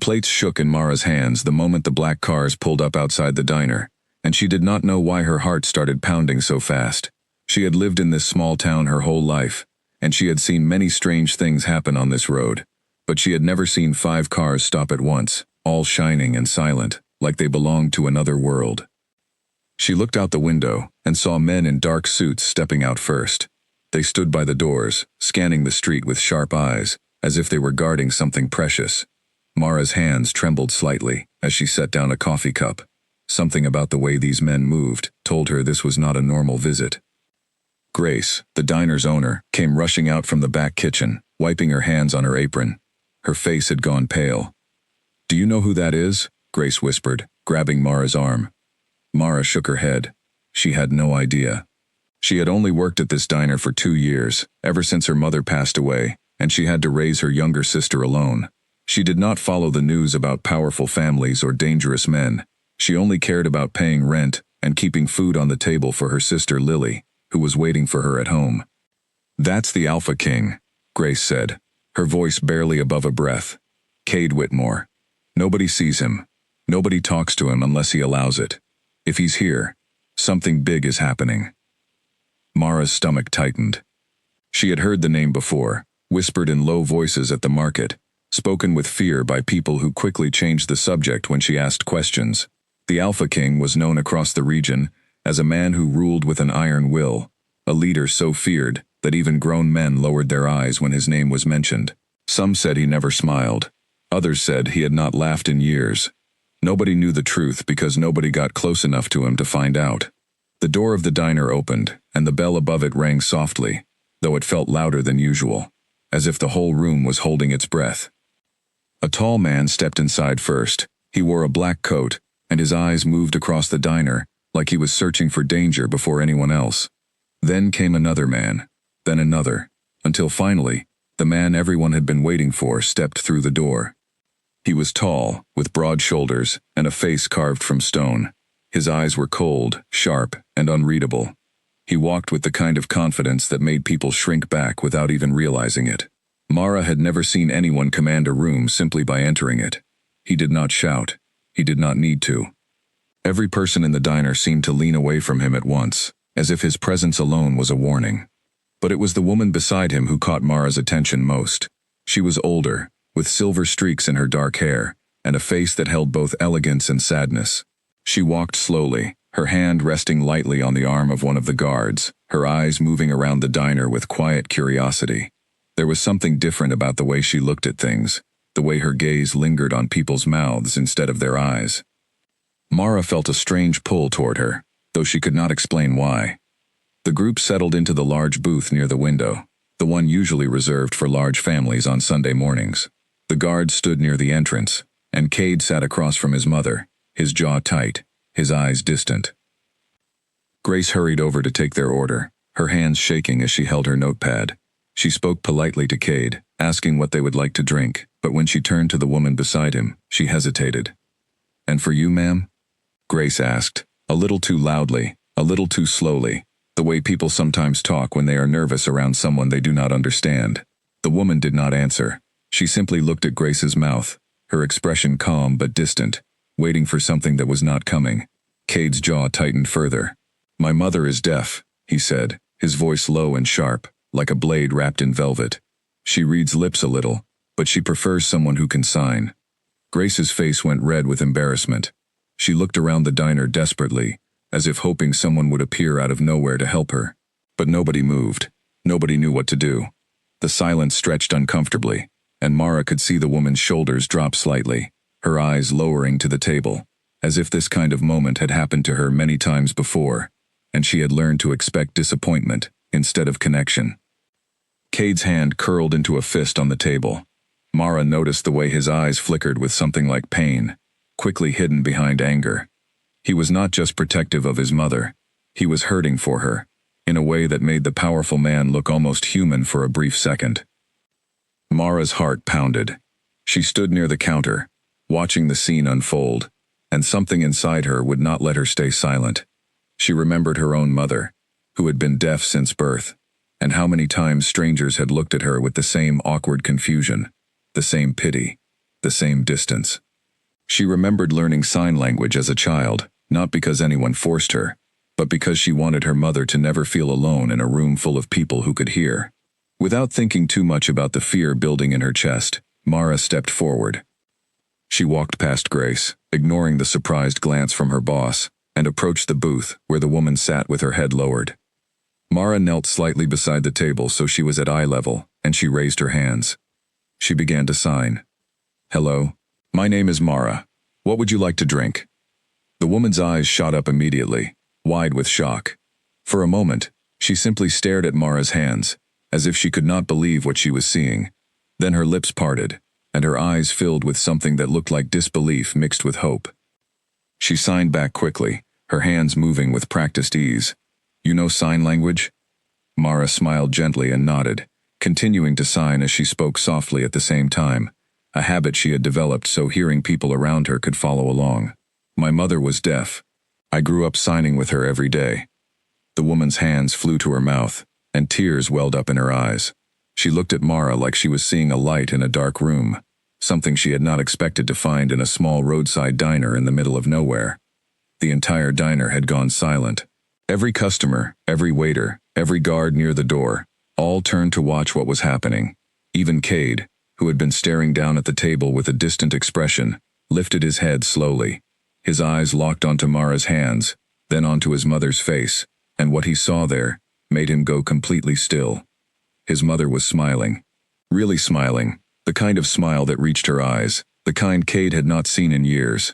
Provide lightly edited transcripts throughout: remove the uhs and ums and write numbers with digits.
plates shook in Mara's hands the moment the black cars pulled up outside the diner, and she did not know why her heart started pounding so fast. She had lived in this small town her whole life, and she had seen many strange things happen on this road, but she had never seen 5 cars stop at once, all shining and silent, like they belonged to another world. She looked out the window and saw men in dark suits stepping out first. They stood by the doors, scanning the street with sharp eyes, as if they were guarding something precious. Mara's hands trembled slightly as she set down a coffee cup. Something about the way these men moved told her this was not a normal visit. Grace, the diner's owner, came rushing out from the back kitchen, wiping her hands on her apron. Her face had gone pale. "Do you know who that is?" Grace whispered, grabbing Mara's arm. Mara shook her head. She had no idea. She had only worked at this diner for 2 years, ever since her mother passed away, and she had to raise her younger sister alone. She did not follow the news about powerful families or dangerous men. She only cared about paying rent and keeping food on the table for her sister Lily, who was waiting for her at home. "That's the Alpha King," Grace said, her voice barely above a breath. "Cade Whitmore. Nobody sees him. Nobody talks to him unless he allows it. If he's here, something big is happening." Mara's stomach tightened. She had heard the name before, whispered in low voices at the market, spoken with fear by people who quickly changed the subject when she asked questions. The Alpha King was known across the region as a man who ruled with an iron will, a leader so feared that even grown men lowered their eyes when his name was mentioned. Some said he never smiled. Others said he had not laughed in years. Nobody knew the truth because nobody got close enough to him to find out. The door of the diner opened, and the bell above it rang softly, though it felt louder than usual, as if the whole room was holding its breath. A tall man stepped inside first. He wore a black coat, and his eyes moved across the diner like he was searching for danger before anyone else. Then came another man, then another, until finally, the man everyone had been waiting for stepped through the door. He was tall, with broad shoulders, and a face carved from stone. His eyes were cold, sharp, and unreadable. He walked with the kind of confidence that made people shrink back without even realizing it. Mara had never seen anyone command a room simply by entering it. He did not shout. He did not need to. Every person in the diner seemed to lean away from him at once, as if his presence alone was a warning. But it was the woman beside him who caught Mara's attention most. She was older, with silver streaks in her dark hair, and a face that held both elegance and sadness. She walked slowly, her hand resting lightly on the arm of one of the guards, her eyes moving around the diner with quiet curiosity. There was something different about the way she looked at things, the way her gaze lingered on people's mouths instead of their eyes. Mara felt a strange pull toward her, though she could not explain why. The group settled into the large booth near the window, the one usually reserved for large families on Sunday mornings. The guard stood near the entrance, and Cade sat across from his mother, his jaw tight, his eyes distant. Grace hurried over to take their order, her hands shaking as she held her notepad. She spoke politely to Cade, asking what they would like to drink, but when she turned to the woman beside him, she hesitated. "And for you, ma'am?" Grace asked, a little too loudly, a little too slowly, the way people sometimes talk when they are nervous around someone they do not understand. The woman did not answer. She simply looked at Grace's mouth, her expression calm but distant, waiting for something that was not coming. Cade's jaw tightened further. "My mother is deaf," he said, his voice low and sharp, like a blade wrapped in velvet. "She reads lips a little, but she prefers someone who can sign." Grace's face went red with embarrassment. She looked around the diner desperately, as if hoping someone would appear out of nowhere to help her. But nobody moved. Nobody knew what to do. The silence stretched uncomfortably, and Mara could see the woman's shoulders drop slightly, her eyes lowering to the table, as if this kind of moment had happened to her many times before, and she had learned to expect disappointment instead of connection. Cade's hand curled into a fist on the table. Mara noticed the way his eyes flickered with something like pain, quickly hidden behind anger. He was not just protective of his mother. He was hurting for her, in a way that made the powerful man look almost human for a brief second. Mara's heart pounded. She stood near the counter, watching the scene unfold, and something inside her would not let her stay silent. She remembered her own mother, who had been deaf since birth, and how many times strangers had looked at her with the same awkward confusion, the same pity. the same distance. She remembered learning sign language as a child, not because anyone forced her, but because she wanted her mother to never feel alone in a room full of people who could hear. Without thinking too much about the fear building in her chest, Mara stepped forward. She walked past Grace, ignoring the surprised glance from her boss, and approached the booth where the woman sat with her head lowered. Mara knelt slightly beside the table so she was at eye level, and she raised her hands. She began to sign. "Hello. My name is Mara. What would you like to drink?" The woman's eyes shot up immediately, wide with shock. For a moment, she simply stared at Mara's hands, as if she could not believe what she was seeing. Then her lips parted, and her eyes filled with something that looked like disbelief mixed with hope. She signed back quickly, her hands moving with practiced ease. "You know sign language?" Mara smiled gently and nodded, continuing to sign as she spoke softly at the same time, a habit she had developed so hearing people around her could follow along. "My mother was deaf. I grew up signing with her every day." The woman's hands flew to her mouth, and tears welled up in her eyes. She looked at Mara like she was seeing a light in a dark room, something she had not expected to find in a small roadside diner in the middle of nowhere. The entire diner had gone silent. Every customer, every waiter, every guard near the door, all turned to watch what was happening. Even Cade, who had been staring down at the table with a distant expression, lifted his head slowly. His eyes locked onto Mara's hands, then onto his mother's face, and what he saw there made him go completely still. His mother was smiling. Really smiling, the kind of smile that reached her eyes, the kind Cade had not seen in years.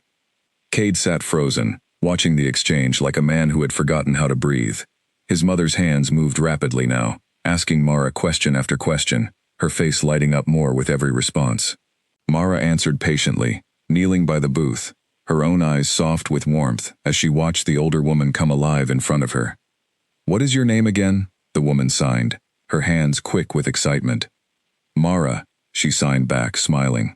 Cade sat frozen, watching the exchange like a man who had forgotten how to breathe. His mother's hands moved rapidly now, asking Mara question after question, her face lighting up more with every response. Mara answered patiently, kneeling by the booth, her own eyes soft with warmth as she watched the older woman come alive in front of her. "What is your name again?" the woman signed, her hands quick with excitement. "Mara," she signed back, smiling.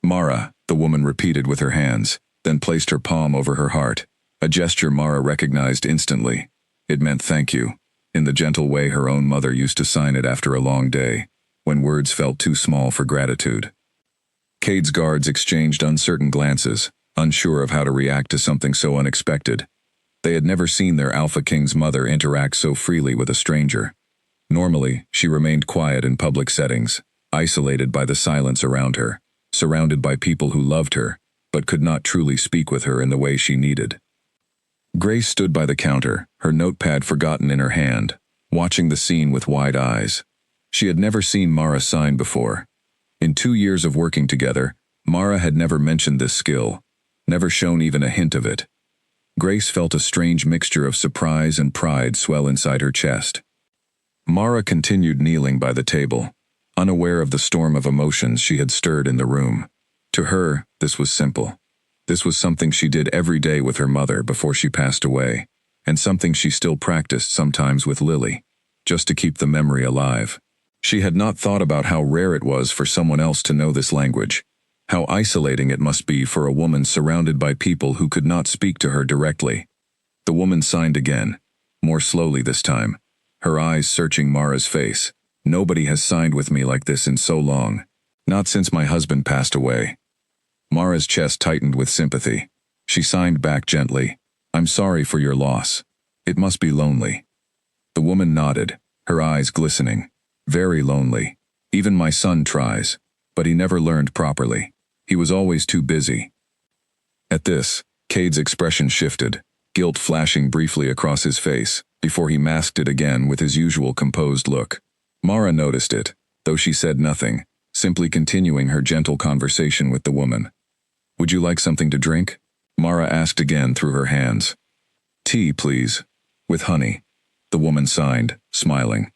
"Mara," the woman repeated with her hands, then placed her palm over her heart, a gesture Mara recognized instantly. It meant thank you, in the gentle way her own mother used to sign it after a long day, when words felt too small for gratitude. Cade's guards exchanged uncertain glances, unsure of how to react to something so unexpected. They had never seen their Alpha King's mother interact so freely with a stranger. Normally, she remained quiet in public settings, isolated by the silence around her, surrounded by people who loved her, but could not truly speak with her in the way she needed. Grace stood by the counter, her notepad forgotten in her hand, watching the scene with wide eyes. She had never seen Mara sign before. In 2 years of working together, Mara had never mentioned this skill, never shown even a hint of it. Grace felt a strange mixture of surprise and pride swell inside her chest. Mara continued kneeling by the table, unaware of the storm of emotions she had stirred in the room. To her, this was simple. This was something she did every day with her mother before she passed away, and something she still practiced sometimes with Lily, just to keep the memory alive. She had not thought about how rare it was for someone else to know this language, how isolating it must be for a woman surrounded by people who could not speak to her directly. The woman signed again, more slowly this time, her eyes searching Mara's face. "Nobody has signed with me like this in so long. Not since my husband passed away." Mara's chest tightened with sympathy. She signed back gently, "I'm sorry for your loss. It must be lonely." The woman nodded, her eyes glistening. "Very lonely. Even my son tries, but he never learned properly. He was always too busy." At this, Cade's expression shifted, guilt flashing briefly across his face, before he masked it again with his usual composed look. Mara noticed it, though she said nothing, simply continuing her gentle conversation with the woman. "Would you like something to drink?" Mara asked again through her hands. "Tea, please. With honey," the woman signed, smiling.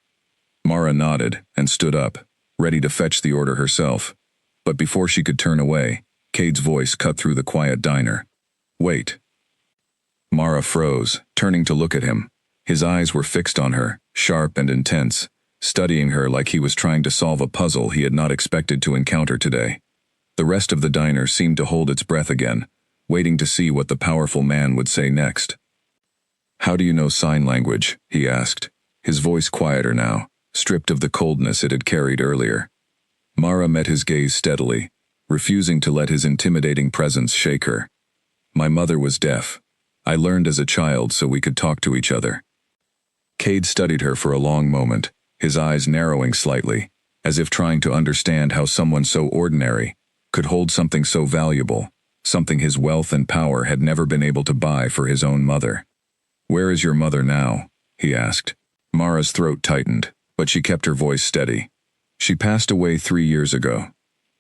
Mara nodded and stood up, ready to fetch the order herself. But before she could turn away, Cade's voice cut through the quiet diner. "Wait." Mara froze, turning to look at him. His eyes were fixed on her, sharp and intense, studying her like he was trying to solve a puzzle he had not expected to encounter today. The rest of the diner seemed to hold its breath again, waiting to see what the powerful man would say next. "How do you know sign language?" he asked, his voice quieter now, stripped of the coldness it had carried earlier. Mara met his gaze steadily, refusing to let his intimidating presence shake her. My mother was deaf. I learned as a child so we could talk to each other. Cade studied her for a long moment, his eyes narrowing slightly, as if trying to understand how someone so ordinary could hold something so valuable, something his wealth and power had never been able to buy for his own mother. "Where is your mother now?" he asked. Mara's throat tightened, but she kept her voice steady. "She passed away 3 years ago."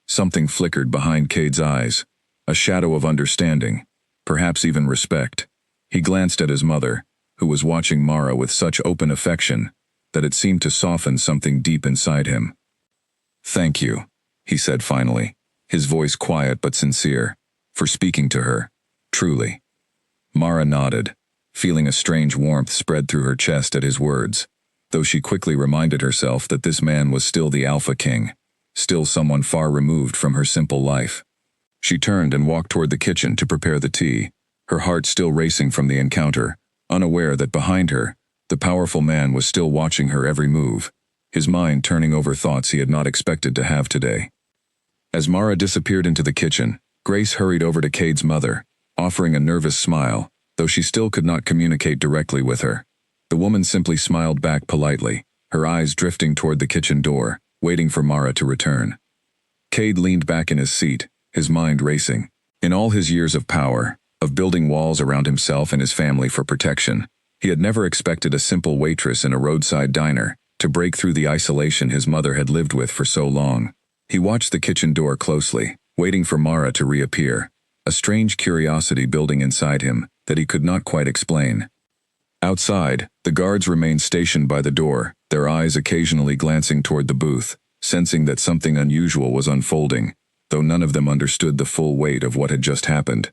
Something flickered behind Cade's eyes, a shadow of understanding, perhaps even respect. He glanced at his mother, who was watching Mara with such open affection that it seemed to soften something deep inside him. "Thank you," he said finally, his voice quiet but sincere, "for speaking to her, truly." Mara nodded, feeling a strange warmth spread through her chest at his words, though she quickly reminded herself that this man was still the Alpha King, still someone far removed from her simple life. She turned and walked toward the kitchen to prepare the tea, her heart still racing from the encounter, unaware that behind her, the powerful man was still watching her every move, his mind turning over thoughts he had not expected to have today. As Mara disappeared into the kitchen, Grace hurried over to Cade's mother, offering a nervous smile, though she still could not communicate directly with her. The woman simply smiled back politely, her eyes drifting toward the kitchen door, waiting for Mara to return. Cade leaned back in his seat, his mind racing. In all his years of power, of building walls around himself and his family for protection, he had never expected a simple waitress in a roadside diner to break through the isolation his mother had lived with for so long. He watched the kitchen door closely, waiting for Mara to reappear, a strange curiosity building inside him that he could not quite explain. Outside, the guards remained stationed by the door, their eyes occasionally glancing toward the booth, sensing that something unusual was unfolding, though none of them understood the full weight of what had just happened.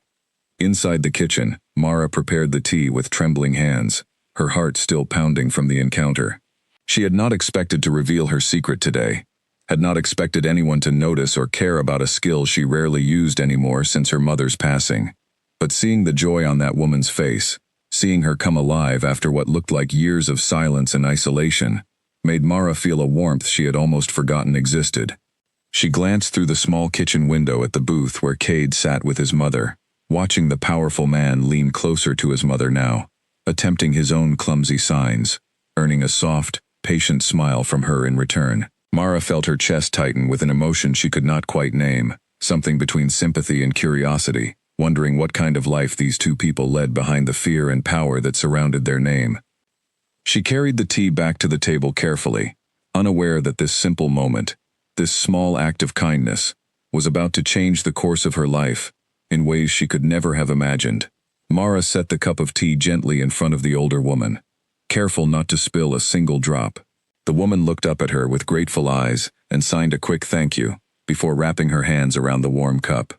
Inside the kitchen, Mara prepared the tea with trembling hands, her heart still pounding from the encounter. She had not expected to reveal her secret today, had not expected anyone to notice or care about a skill she rarely used anymore since her mother's passing. But seeing the joy on that woman's face, seeing her come alive after what looked like years of silence and isolation, made Mara feel a warmth she had almost forgotten existed. She glanced through the small kitchen window at the booth where Cade sat with his mother, watching the powerful man lean closer to his mother now, attempting his own clumsy signs, earning a soft, patient smile from her in return. Mara felt her chest tighten with an emotion she could not quite name, something between sympathy and curiosity, wondering what kind of life these two people led behind the fear and power that surrounded their name. She carried the tea back to the table carefully, unaware that this simple moment, this small act of kindness, was about to change the course of her life in ways she could never have imagined. Mara set the cup of tea gently in front of the older woman, careful not to spill a single drop. The woman looked up at her with grateful eyes and signed a quick thank you, before wrapping her hands around the warm cup.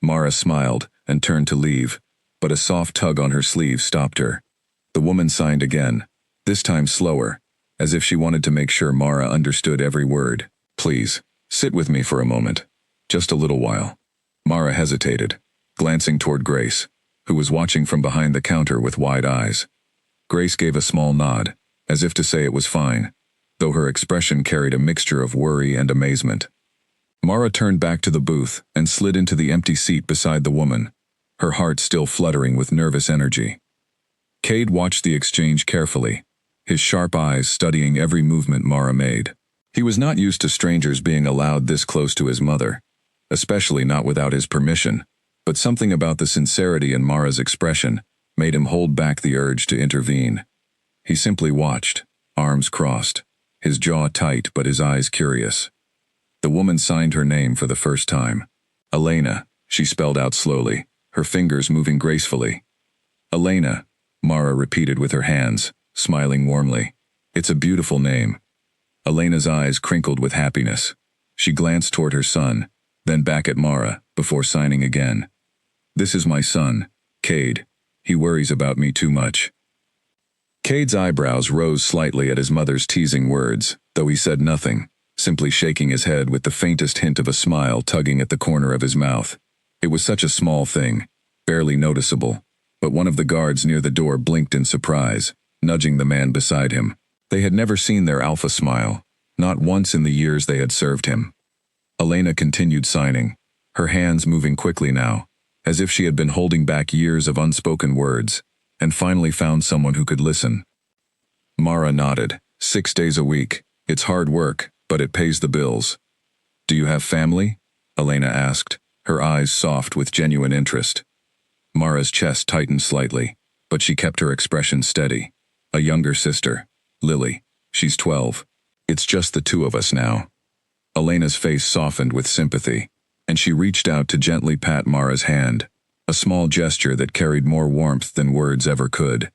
Mara smiled and turned to leave, but a soft tug on her sleeve stopped her. The woman signed again, this time slower, as if she wanted to make sure Mara understood every word. "Please, sit with me for a moment. Just a little while." Mara hesitated, glancing toward Grace, who was watching from behind the counter with wide eyes. Grace gave a small nod, as if to say it was fine, though her expression carried a mixture of worry and amazement. Mara turned back to the booth and slid into the empty seat beside the woman, her heart still fluttering with nervous energy. Cade watched the exchange carefully, his sharp eyes studying every movement Mara made. He was not used to strangers being allowed this close to his mother, especially not without his permission, but something about the sincerity in Mara's expression made him hold back the urge to intervene. He simply watched, arms crossed, his jaw tight but his eyes curious. The woman signed her name for the first time. "Elena," she spelled out slowly, her fingers moving gracefully. "Elena," Mara repeated with her hands, smiling warmly. "It's a beautiful name." Elena's eyes crinkled with happiness. She glanced toward her son, then back at Mara, before signing again. "This is my son, Cade. He worries about me too much." Cade's eyebrows rose slightly at his mother's teasing words, though he said nothing, simply shaking his head with the faintest hint of a smile tugging at the corner of his mouth. It was such a small thing, barely noticeable, but one of the guards near the door blinked in surprise, nudging the man beside him. They had never seen their Alpha smile, not once in the years they had served him. Elena continued signing, her hands moving quickly now, as if she had been holding back years of unspoken words, and finally found someone who could listen. Mara nodded. 6 days a week. It's hard work, but it pays the bills. Do you have family? Elena asked, her eyes soft with genuine interest. Mara's chest tightened slightly, but she kept her expression steady. A younger sister, Lily. She's 12. It's just the two of us now. Elena's face softened with sympathy, and she reached out to gently pat Mara's hand, a small gesture that carried more warmth than words ever could.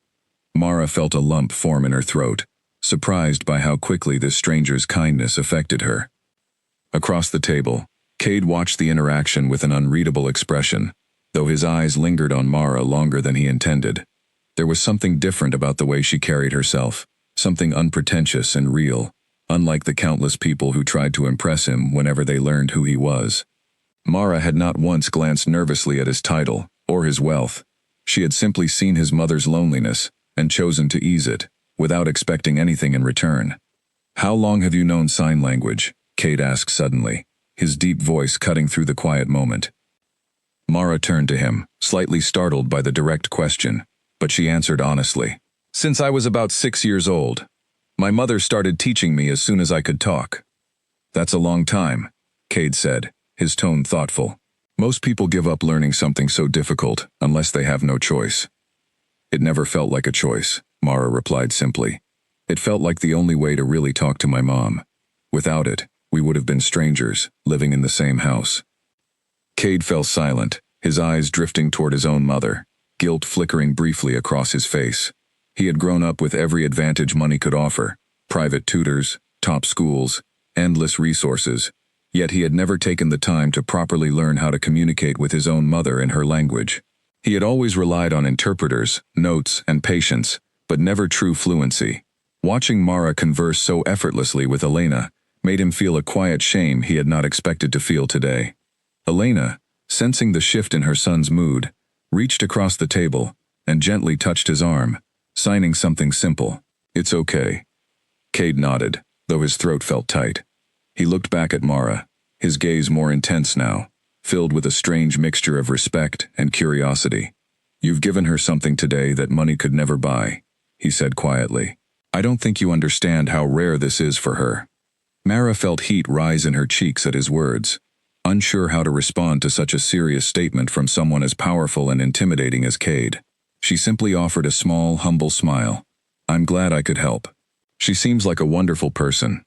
Mara felt a lump form in her throat, surprised by how quickly this stranger's kindness affected her. Across the table, Cade watched the interaction with an unreadable expression, though his eyes lingered on Mara longer than he intended. There was something different about the way she carried herself, something unpretentious and real, unlike the countless people who tried to impress him whenever they learned who he was. Mara had not once glanced nervously at his title or his wealth. She had simply seen his mother's loneliness and chosen to ease it, without expecting anything in return. "How long have you known sign language?" Cade asked suddenly, his deep voice cutting through the quiet moment. Mara turned to him, slightly startled by the direct question, but she answered honestly. "Since I was about 6 years old. My mother started teaching me as soon as I could talk." "That's a long time," Cade said, his tone thoughtful. "Most people give up learning something so difficult unless they have no choice." "It never felt like a choice," Mara replied simply. "It felt like the only way to really talk to my mom. Without it, we would have been strangers, living in the same house." Cade fell silent, his eyes drifting toward his own mother, guilt flickering briefly across his face. He had grown up with every advantage money could offer: private tutors, top schools, endless resources, yet he had never taken the time to properly learn how to communicate with his own mother in her language. He had always relied on interpreters, notes, and patience, but never true fluency. Watching Mara converse so effortlessly with Elena made him feel a quiet shame he had not expected to feel today. Elena, sensing the shift in her son's mood, reached across the table and gently touched his arm, signing something simple. "It's okay." Cade nodded, though his throat felt tight. He looked back at Mara, his gaze more intense now, filled with a strange mixture of respect and curiosity. "You've given her something today that money could never buy," he said quietly. "I don't think you understand how rare this is for her." Mara felt heat rise in her cheeks at his words, unsure how to respond to such a serious statement from someone as powerful and intimidating as Cade. She simply offered a small, humble smile. "I'm glad I could help. She seems like a wonderful person."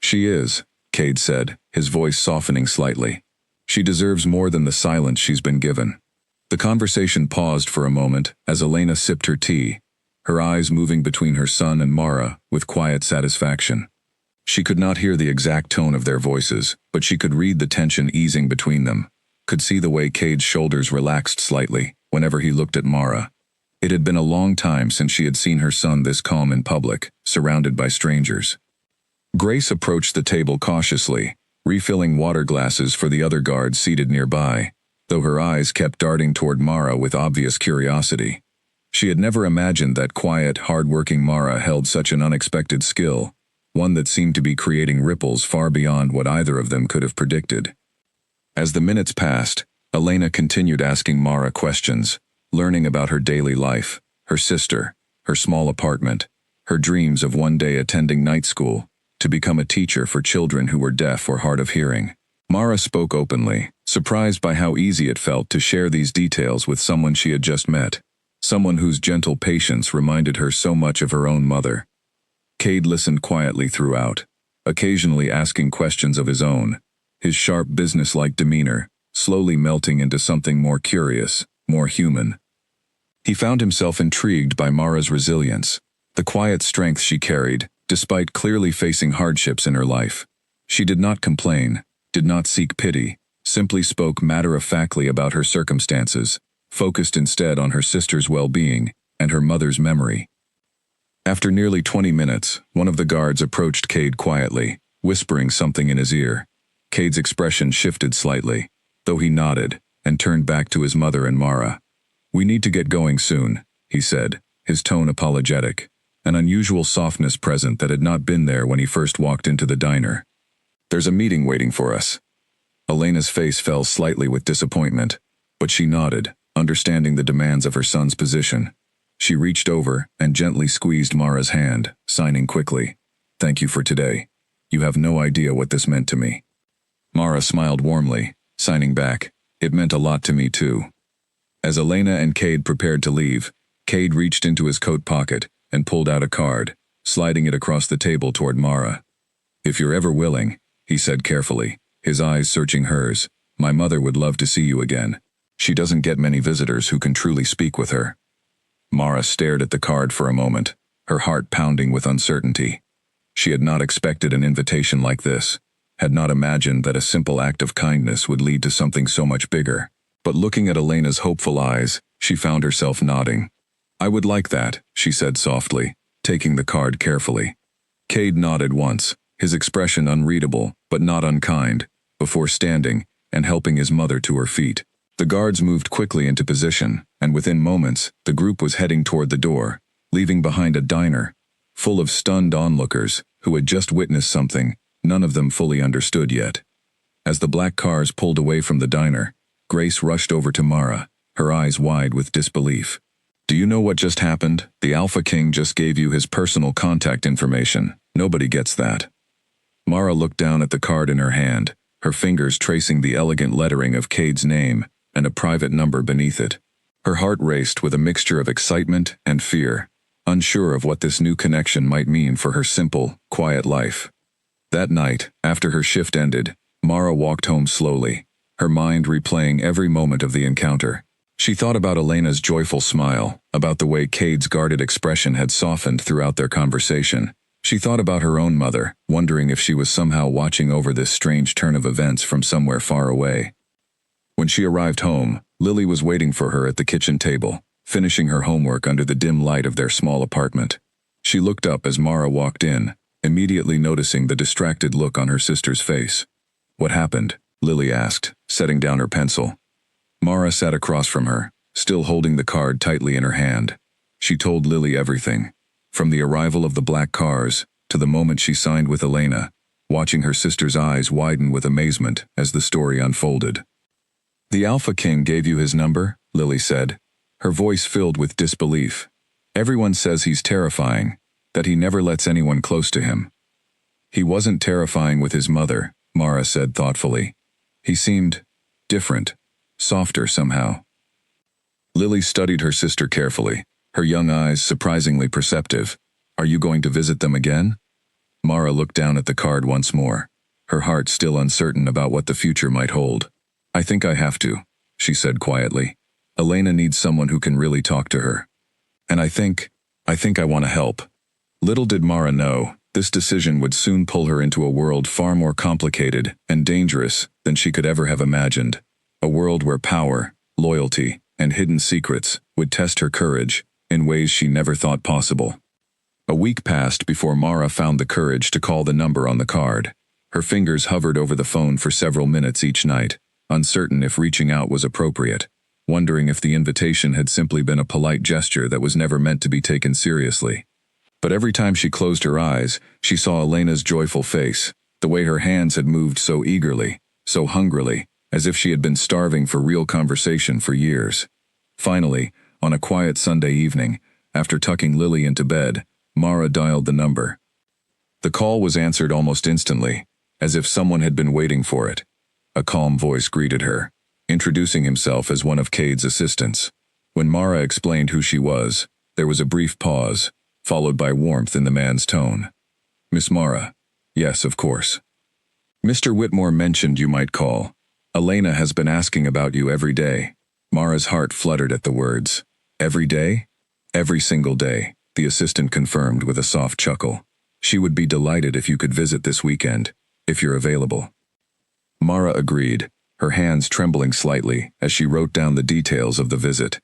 "She is," Cade said, his voice softening slightly. "She deserves more than the silence she's been given." The conversation paused for a moment as Elena sipped her tea, her eyes moving between her son and Mara with quiet satisfaction. She could not hear the exact tone of their voices, but she could read the tension easing between them, could see the way Cade's shoulders relaxed slightly whenever he looked at Mara. It had been a long time since she had seen her son this calm in public, surrounded by strangers. Grace approached the table cautiously, refilling water glasses for the other guards seated nearby, though her eyes kept darting toward Mara with obvious curiosity. She had never imagined that quiet, hard-working Mara held such an unexpected skill, one that seemed to be creating ripples far beyond what either of them could have predicted. As the minutes passed, Elena continued asking Mara questions, learning about her daily life, her sister, her small apartment, her dreams of one day attending night school, to become a teacher for children who were deaf or hard of hearing. Mara spoke openly, surprised by how easy it felt to share these details with someone she had just met, someone whose gentle patience reminded her so much of her own mother. Cade listened quietly throughout, occasionally asking questions of his own, his sharp businesslike demeanor slowly melting into something more curious, more human. He found himself intrigued by Mara's resilience, the quiet strength she carried, despite clearly facing hardships in her life. She did not complain, did not seek pity, simply spoke matter-of-factly about her circumstances, focused instead on her sister's well-being and her mother's memory. After nearly 20 minutes, one of the guards approached Cade quietly, whispering something in his ear. Cade's expression shifted slightly, though he nodded and turned back to his mother and Mara. "We need to get going soon," he said, his tone apologetic, an unusual softness present that had not been there when he first walked into the diner. "There's a meeting waiting for us." Elena's face fell slightly with disappointment, but she nodded, understanding the demands of her son's position. She reached over and gently squeezed Mara's hand, signing quickly, "Thank you for today. You have no idea what this meant to me." Mara smiled warmly, signing back, "It meant a lot to me too." As Elena and Cade prepared to leave, Cade reached into his coat pocket and pulled out a card, sliding it across the table toward Mara. "If you're ever willing," he said carefully, his eyes searching hers, "my mother would love to see you again. She doesn't get many visitors who can truly speak with her." Mara stared at the card for a moment, her heart pounding with uncertainty. She had not expected an invitation like this, had not imagined that a simple act of kindness would lead to something so much bigger. But looking at Elena's hopeful eyes, she found herself nodding. "I would like that," she said softly, taking the card carefully. Cade nodded once, his expression unreadable, but not unkind, before standing and helping his mother to her feet. The guards moved quickly into position, and within moments, the group was heading toward the door, leaving behind a diner, full of stunned onlookers who had just witnessed something none of them fully understood yet. As the black cars pulled away from the diner, Grace rushed over to Mara, her eyes wide with disbelief. "Do you know what just happened? The Alpha King just gave you his personal contact information. Nobody gets that." Mara looked down at the card in her hand, her fingers tracing the elegant lettering of Cade's name and a private number beneath it. Her heart raced with a mixture of excitement and fear, unsure of what this new connection might mean for her simple, quiet life. That night, after her shift ended, Mara walked home slowly, her mind replaying every moment of the encounter. She thought about Elena's joyful smile, about the way Cade's guarded expression had softened throughout their conversation. She thought about her own mother, wondering if she was somehow watching over this strange turn of events from somewhere far away. When she arrived home, Lily was waiting for her at the kitchen table, finishing her homework under the dim light of their small apartment. She looked up as Mara walked in, immediately noticing the distracted look on her sister's face. "What happened?" Lily asked, setting down her pencil. Mara sat across from her, still holding the card tightly in her hand. She told Lily everything, from the arrival of the black cars to the moment she signed with Elena, watching her sister's eyes widen with amazement as the story unfolded. "The Alpha King gave you his number?" Lily said, her voice filled with disbelief. "Everyone says he's terrifying, that he never lets anyone close to him." "He wasn't terrifying with his mother," Mara said thoughtfully. "He seemed different, softer somehow." Lily studied her sister carefully, her young eyes surprisingly perceptive. "Are you going to visit them again?" Mara looked down at the card once more, her heart still uncertain about what the future might hold. "I think I have to," she said quietly. "Elena needs someone who can really talk to her. And I think I want to help." Little did Mara know, this decision would soon pull her into a world far more complicated and dangerous than she could ever have imagined. A world where power, loyalty, and hidden secrets would test her courage in ways she never thought possible. A week passed before Mara found the courage to call the number on the card. Her fingers hovered over the phone for several minutes each night, uncertain if reaching out was appropriate, wondering if the invitation had simply been a polite gesture that was never meant to be taken seriously. But every time she closed her eyes, she saw Elena's joyful face, the way her hands had moved so eagerly, so hungrily, as if she had been starving for real conversation for years. Finally, on a quiet Sunday evening, after tucking Lily into bed, Mara dialed the number. The call was answered almost instantly, as if someone had been waiting for it. A calm voice greeted her, introducing himself as one of Cade's assistants. When Mara explained who she was, there was a brief pause, followed by warmth in the man's tone. "Miss Mara?" "Yes, of course." "Mr. Whitmore mentioned you might call. Elena has been asking about you every day." Mara's heart fluttered at the words. "Every day?" "Every single day," the assistant confirmed with a soft chuckle. "She would be delighted if you could visit this weekend, if you're available." Mara agreed, her hands trembling slightly as she wrote down the details of the visit.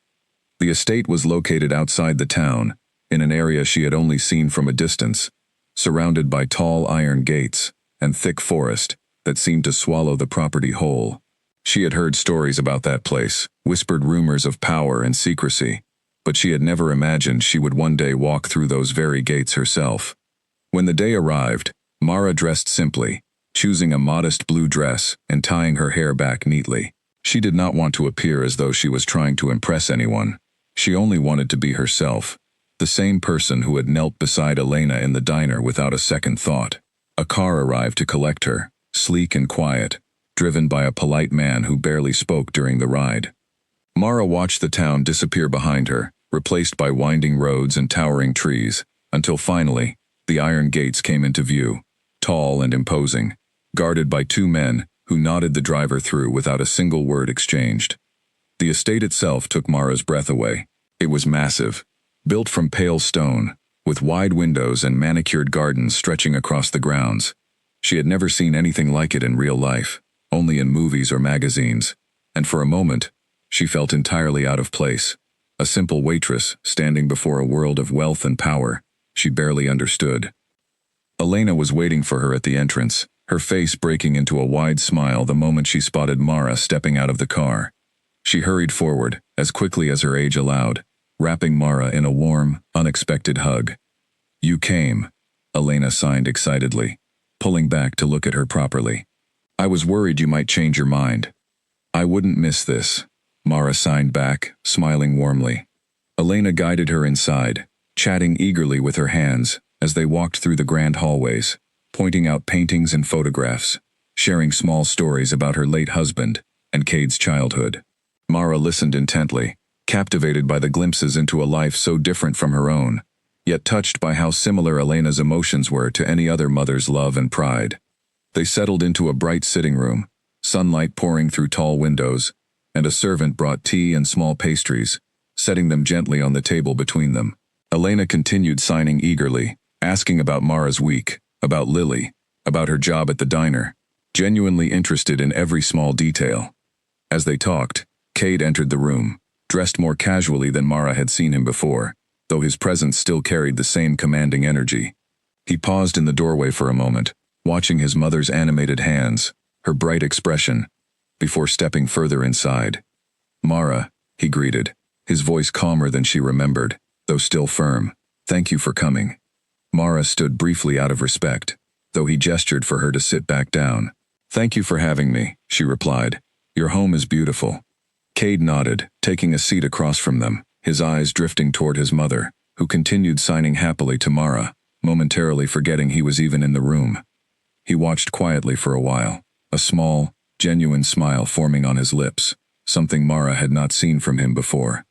The estate was located outside the town, in an area she had only seen from a distance, surrounded by tall iron gates and thick forest that seemed to swallow the property whole. She had heard stories about that place, whispered rumors of power and secrecy, but she had never imagined she would one day walk through those very gates herself. When the day arrived, Mara dressed simply, choosing a modest blue dress and tying her hair back neatly. She did not want to appear as though she was trying to impress anyone. She only wanted to be herself, the same person who had knelt beside Elena in the diner without a second thought. A car arrived to collect her, sleek and quiet, driven by a polite man who barely spoke during the ride. Mara watched the town disappear behind her, replaced by winding roads and towering trees, until finally, the iron gates came into view, tall and imposing, guarded by two men who nodded the driver through without a single word exchanged. The estate itself took Mara's breath away. It was massive, built from pale stone, with wide windows and manicured gardens stretching across the grounds. She had never seen anything like it in real life, only in movies or magazines, and for a moment, she felt entirely out of place. A simple waitress standing before a world of wealth and power she barely understood. Elena was waiting for her at the entrance, her face breaking into a wide smile the moment she spotted Mara stepping out of the car. She hurried forward, as quickly as her age allowed, wrapping Mara in a warm, unexpected hug. "You came," Elena signed excitedly, pulling back to look at her properly. "I was worried you might change your mind." "I wouldn't miss this," Mara signed back, smiling warmly. Elena guided her inside, chatting eagerly with her hands as they walked through the grand hallways, pointing out paintings and photographs, sharing small stories about her late husband and Cade's childhood. Mara listened intently, captivated by the glimpses into a life so different from her own, yet touched by how similar Elena's emotions were to any other mother's love and pride. They settled into a bright sitting room, sunlight pouring through tall windows, and a servant brought tea and small pastries, setting them gently on the table between them. Elena continued signing eagerly, asking about Mara's week, about Lily, about her job at the diner, genuinely interested in every small detail. As they talked, Cade entered the room, dressed more casually than Mara had seen him before, though his presence still carried the same commanding energy. He paused in the doorway for a moment, watching his mother's animated hands, her bright expression, before stepping further inside. "Mara," he greeted, his voice calmer than she remembered, though still firm. "Thank you for coming." Mara stood briefly out of respect, though he gestured for her to sit back down. "Thank you for having me," she replied. "Your home is beautiful." Cade nodded, taking a seat across from them, his eyes drifting toward his mother, who continued signing happily to Mara, momentarily forgetting he was even in the room. He watched quietly for a while, a small, genuine smile forming on his lips, something Mara had not seen from him before.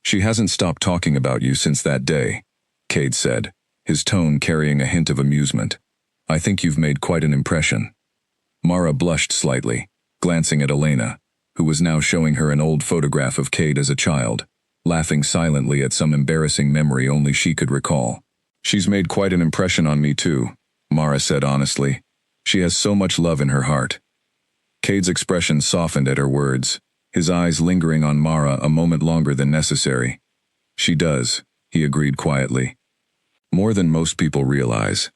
"She hasn't stopped talking about you since that day," Cade said, his tone carrying a hint of amusement. "I think you've made quite an impression." Mara blushed slightly, glancing at Elena, who was now showing her an old photograph of Cade as a child, laughing silently at some embarrassing memory only she could recall. "She's made quite an impression on me too," Mara said honestly. "She has so much love in her heart." Cade's expression softened at her words, his eyes lingering on Mara a moment longer than necessary. "She does," he agreed quietly. "More than most people realize."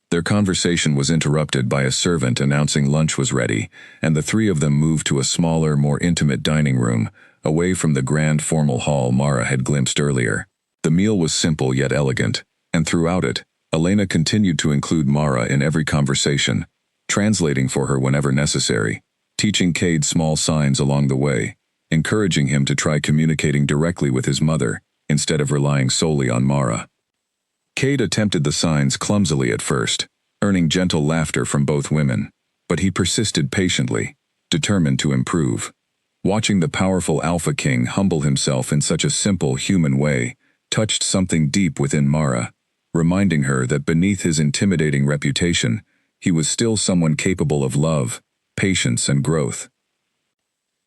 Their conversation was interrupted by a servant announcing lunch was ready, and the three of them moved to a smaller, more intimate dining room, away from the grand formal hall Mara had glimpsed earlier. The meal was simple yet elegant, and throughout it, Elena continued to include Mara in every conversation, translating for her whenever necessary, teaching Cade small signs along the way, encouraging him to try communicating directly with his mother, instead of relying solely on Mara. Cade attempted the signs clumsily at first, earning gentle laughter from both women, but he persisted patiently, determined to improve. Watching the powerful Alpha King humble himself in such a simple human way touched something deep within Mara, reminding her that beneath his intimidating reputation, he was still someone capable of love, patience, and growth.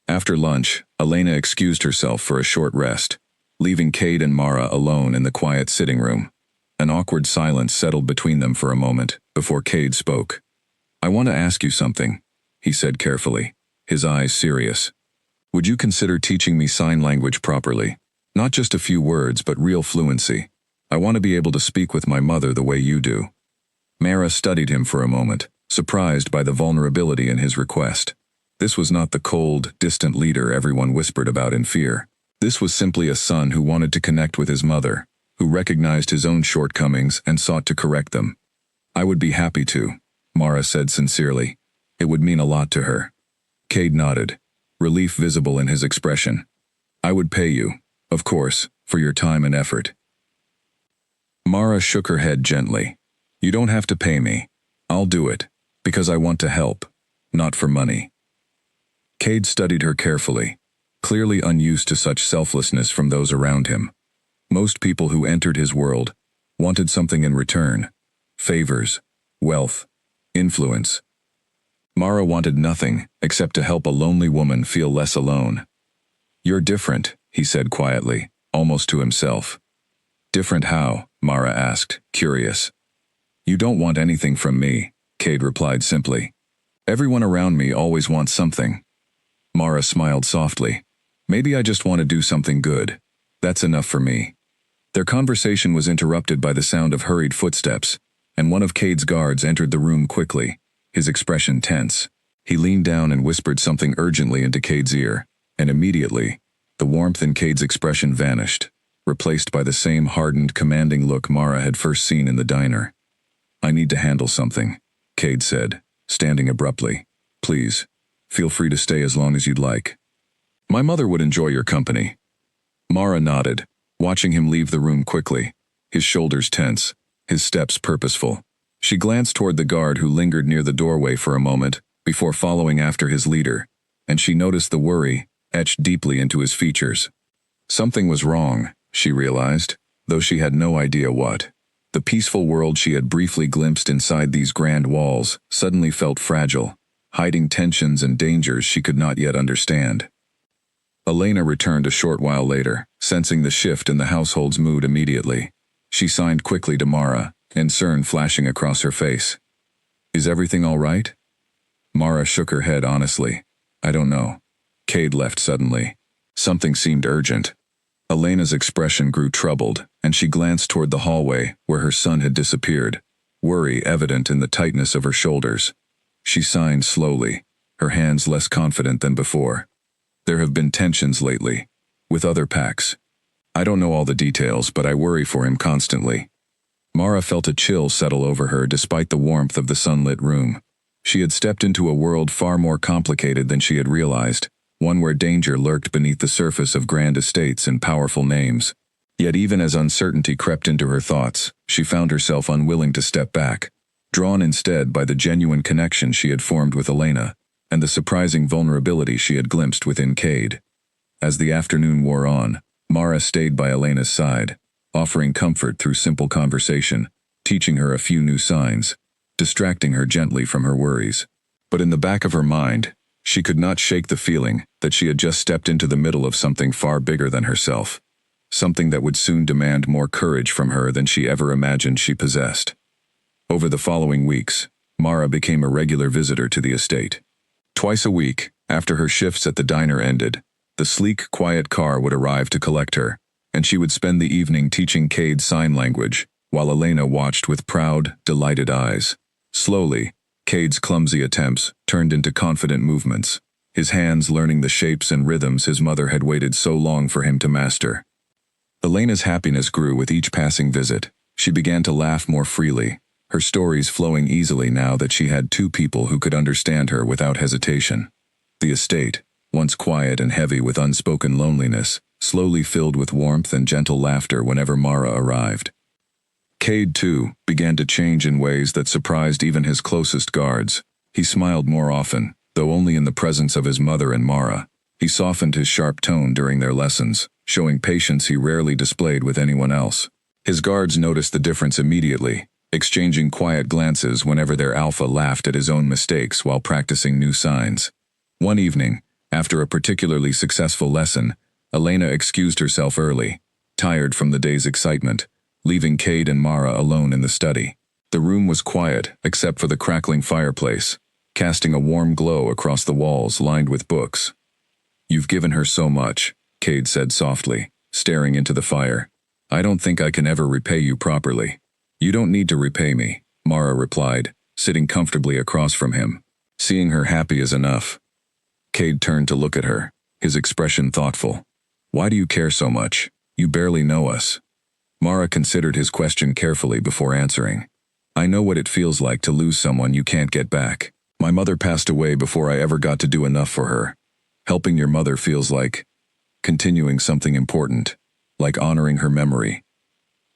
After lunch, Elena excused herself for a short rest, leaving Cade and Mara alone in the quiet sitting room. An awkward silence settled between them for a moment, before Cade spoke. "I want to ask you something," he said carefully, his eyes serious. "Would you consider teaching me sign language properly? Not just a few words, but real fluency. I want to be able to speak with my mother the way you do." Mara studied him for a moment, surprised by the vulnerability in his request. This was not the cold, distant leader everyone whispered about in fear. This was simply a son who wanted to connect with his mother, who recognized his own shortcomings and sought to correct them. "I would be happy to," Mara said sincerely. It would mean a lot to her. Cade nodded, relief visible in his expression. I would pay you, of course, for your time and effort. Mara shook her head gently. You don't have to pay me. I'll do it, because I want to help, not for money. Cade studied her carefully, clearly unused to such selflessness from those around him. Most people who entered his world wanted something in return: favors, wealth, influence. Mara wanted nothing except to help a lonely woman feel less alone. You're different, he said quietly, almost to himself. Different how? Mara asked, curious. You don't want anything from me, Cade replied simply. Everyone around me always wants something. Mara smiled softly. Maybe I just want to do something good. That's enough for me. Their conversation was interrupted by the sound of hurried footsteps, and one of Cade's guards entered the room quickly, his expression tense. He leaned down and whispered something urgently into Cade's ear, and immediately, the warmth in Cade's expression vanished, replaced by the same hardened, commanding look Mara had first seen in the diner. I need to handle something, Cade said, standing abruptly. Please, feel free to stay as long as you'd like. My mother would enjoy your company. Mara nodded, watching him leave the room quickly, his shoulders tense, his steps purposeful. She glanced toward the guard who lingered near the doorway for a moment, before following after his leader, and she noticed the worry etched deeply into his features. Something was wrong, she realized, though she had no idea what. The peaceful world she had briefly glimpsed inside these grand walls suddenly felt fragile, hiding tensions and dangers she could not yet understand. Elena returned a short while later, sensing the shift in the household's mood immediately. She signed quickly to Mara, concern flashing across her face. Is everything all right? Mara shook her head honestly. I don't know. Cade left suddenly. Something seemed urgent. Elena's expression grew troubled, and she glanced toward the hallway where her son had disappeared, worry evident in the tightness of her shoulders. She signed slowly, her hands less confident than before. There have been tensions lately, with other packs. I don't know all the details, but I worry for him constantly. Mara felt a chill settle over her despite the warmth of the sunlit room. She had stepped into a world far more complicated than she had realized, one where danger lurked beneath the surface of grand estates and powerful names. Yet even as uncertainty crept into her thoughts, she found herself unwilling to step back, drawn instead by the genuine connection she had formed with Elena, and the surprising vulnerability she had glimpsed within Cade. As the afternoon wore on, Mara stayed by Elena's side, offering comfort through simple conversation, teaching her a few new signs, distracting her gently from her worries. But in the back of her mind, she could not shake the feeling that she had just stepped into the middle of something far bigger than herself, something that would soon demand more courage from her than she ever imagined she possessed. Over the following weeks, Mara became a regular visitor to the estate. Twice a week, after her shifts at the diner ended, the sleek, quiet car would arrive to collect her, and she would spend the evening teaching Cade sign language, while Elena watched with proud, delighted eyes. Slowly, Cade's clumsy attempts turned into confident movements, his hands learning the shapes and rhythms his mother had waited so long for him to master. Elena's happiness grew with each passing visit. She began to laugh more freely, her stories flowing easily now that she had two people who could understand her without hesitation. The estate, once quiet and heavy with unspoken loneliness, slowly filled with warmth and gentle laughter whenever Mara arrived. Cade, too, began to change in ways that surprised even his closest guards. He smiled more often, though only in the presence of his mother and Mara. He softened his sharp tone during their lessons, showing patience he rarely displayed with anyone else. His guards noticed the difference immediately, exchanging quiet glances whenever their alpha laughed at his own mistakes while practicing new signs. One evening, after a particularly successful lesson, Elena excused herself early, tired from the day's excitement, leaving Cade and Mara alone in the study. The room was quiet except for the crackling fireplace, casting a warm glow across the walls lined with books. You've given her so much, Cade said softly, staring into the fire. I don't think I can ever repay you properly. You don't need to repay me, Mara replied, sitting comfortably across from him. Seeing her happy is enough. Cade turned to look at her, his expression thoughtful. Why do you care so much? You barely know us. Mara considered his question carefully before answering. I know what it feels like to lose someone you can't get back. My mother passed away before I ever got to do enough for her. Helping your mother feels like continuing something important, like honoring her memory.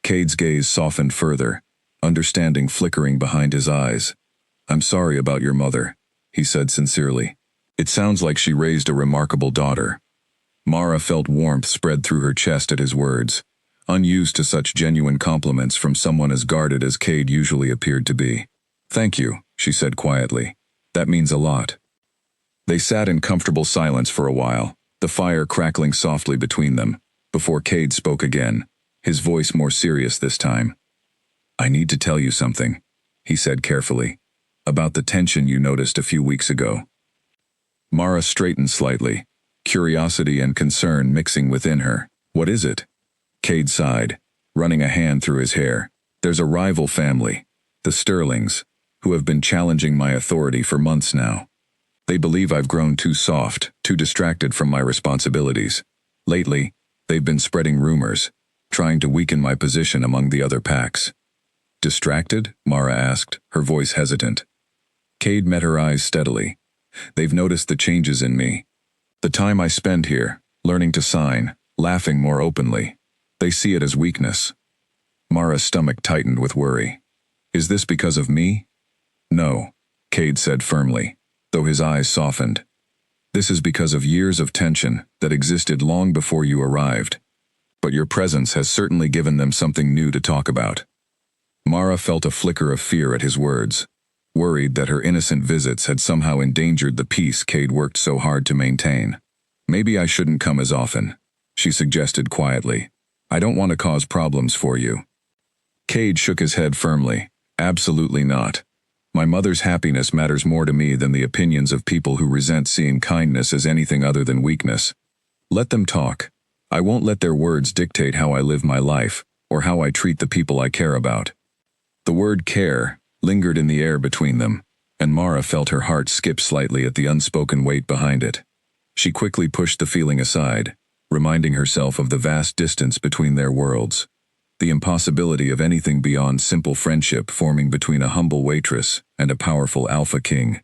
Cade's gaze softened further, understanding flickering behind his eyes. I'm sorry about your mother, he said sincerely. It sounds like she raised a remarkable daughter. Mara felt warmth spread through her chest at his words, unused to such genuine compliments from someone as guarded as Cade usually appeared to be. Thank you, she said quietly. That means a lot. They sat in comfortable silence for a while, the fire crackling softly between them, before Cade spoke again, his voice more serious this time. I need to tell you something, he said carefully, about the tension you noticed a few weeks ago. Mara straightened slightly, curiosity and concern mixing within her. What is it? Cade sighed, running a hand through his hair. There's a rival family, the Sterlings, who have been challenging my authority for months now. They believe I've grown too soft, too distracted from my responsibilities. Lately, they've been spreading rumors, trying to weaken my position among the other packs. Distracted? Mara asked, her voice hesitant. Cade met her eyes steadily. They've noticed the changes in me. The time I spend here, learning to sign, laughing more openly. They see it as weakness. Mara's stomach tightened with worry. Is this because of me? No, Cade said firmly, though his eyes softened. This is because of years of tension that existed long before you arrived. But your presence has certainly given them something new to talk about. Mara felt a flicker of fear at his words, worried that her innocent visits had somehow endangered the peace Cade worked so hard to maintain. Maybe I shouldn't come as often, she suggested quietly. I don't want to cause problems for you. Cade shook his head firmly. Absolutely not. My mother's happiness matters more to me than the opinions of people who resent seeing kindness as anything other than weakness. Let them talk. I won't let their words dictate how I live my life, or how I treat the people I care about. The word care lingered in the air between them, and Mara felt her heart skip slightly at the unspoken weight behind it. She quickly pushed the feeling aside, reminding herself of the vast distance between their worlds, the impossibility of anything beyond simple friendship forming between a humble waitress and a powerful alpha king.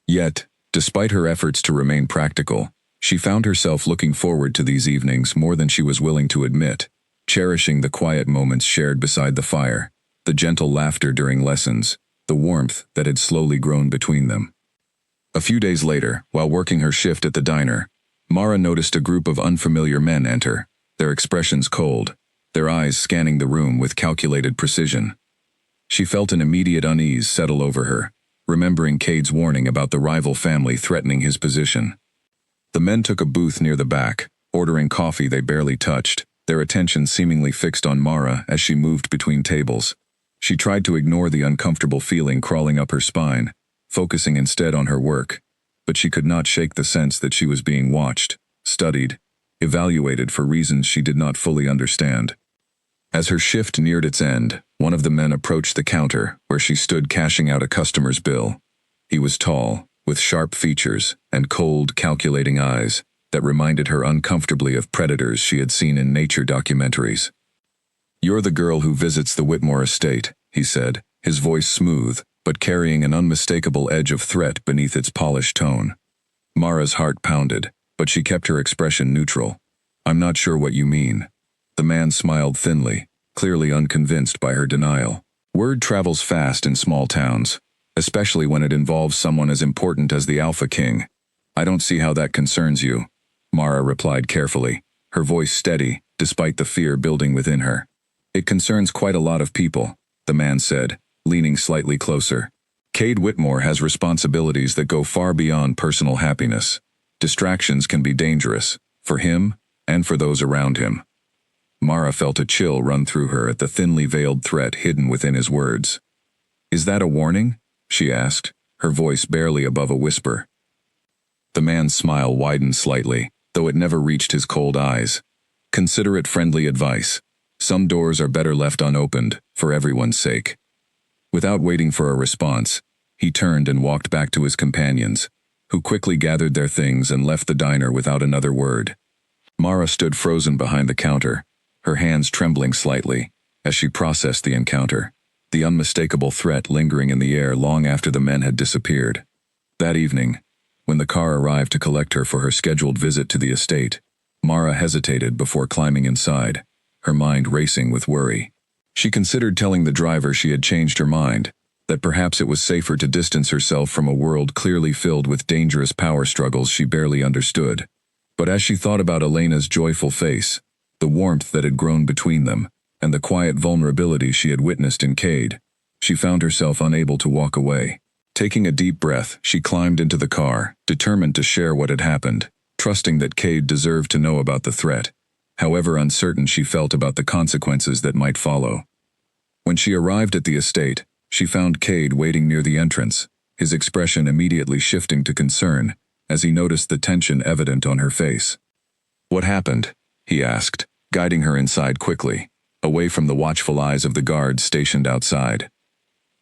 Yet, despite her efforts to remain practical, she found herself looking forward to these evenings more than she was willing to admit, cherishing the quiet moments shared beside the fire, the gentle laughter during lessons, the warmth that had slowly grown between them. A few days later, while working her shift at the diner, Mara noticed a group of unfamiliar men enter, their expressions cold, their eyes scanning the room with calculated precision. She felt an immediate unease settle over her, remembering Cade's warning about the rival family threatening his position. The men took a booth near the back, ordering coffee they barely touched, their attention seemingly fixed on Mara as she moved between tables. She tried to ignore the uncomfortable feeling crawling up her spine, focusing instead on her work, but she could not shake the sense that she was being watched, studied, evaluated for reasons she did not fully understand. As her shift neared its end, one of the men approached the counter where she stood cashing out a customer's bill. He was tall, with sharp features and cold, calculating eyes that reminded her uncomfortably of predators she had seen in nature documentaries. "You're the girl who visits the Whitmore estate," he said, his voice smooth, but carrying an unmistakable edge of threat beneath its polished tone. Mara's heart pounded, but she kept her expression neutral. "I'm not sure what you mean." The man smiled thinly, clearly unconvinced by her denial. "Word travels fast in small towns, especially when it involves someone as important as the Alpha King. I don't see how that concerns you," Mara replied carefully, her voice steady, despite the fear building within her. "It concerns quite a lot of people," the man said, leaning slightly closer. "Cade Whitmore has responsibilities that go far beyond personal happiness. Distractions can be dangerous, for him and for those around him." Mara felt a chill run through her at the thinly veiled threat hidden within his words. "Is that a warning?" she asked, her voice barely above a whisper. The man's smile widened slightly, though it never reached his cold eyes. "Consider it friendly advice. Some doors are better left unopened, for everyone's sake." Without waiting for a response, he turned and walked back to his companions, who quickly gathered their things and left the diner without another word. Mara stood frozen behind the counter, her hands trembling slightly, as she processed the encounter. the unmistakable threat lingering in the air long after the men had disappeared. That evening, when the car arrived to collect her for her scheduled visit to the estate, Mara hesitated before climbing inside, her mind racing with worry. She considered telling the driver she had changed her mind, that perhaps it was safer to distance herself from a world clearly filled with dangerous power struggles she barely understood. But as she thought about Elena's joyful face, the warmth that had grown between them, and the quiet vulnerability she had witnessed in Cade, she found herself unable to walk away. Taking a deep breath, she climbed into the car, determined to share what had happened, trusting that Cade deserved to know about the threat, however uncertain she felt about the consequences that might follow. When she arrived at the estate, she found Cade waiting near the entrance, his expression immediately shifting to concern as he noticed the tension evident on her face. "What happened?" he asked, guiding her inside quickly, away from the watchful eyes of the guards stationed outside.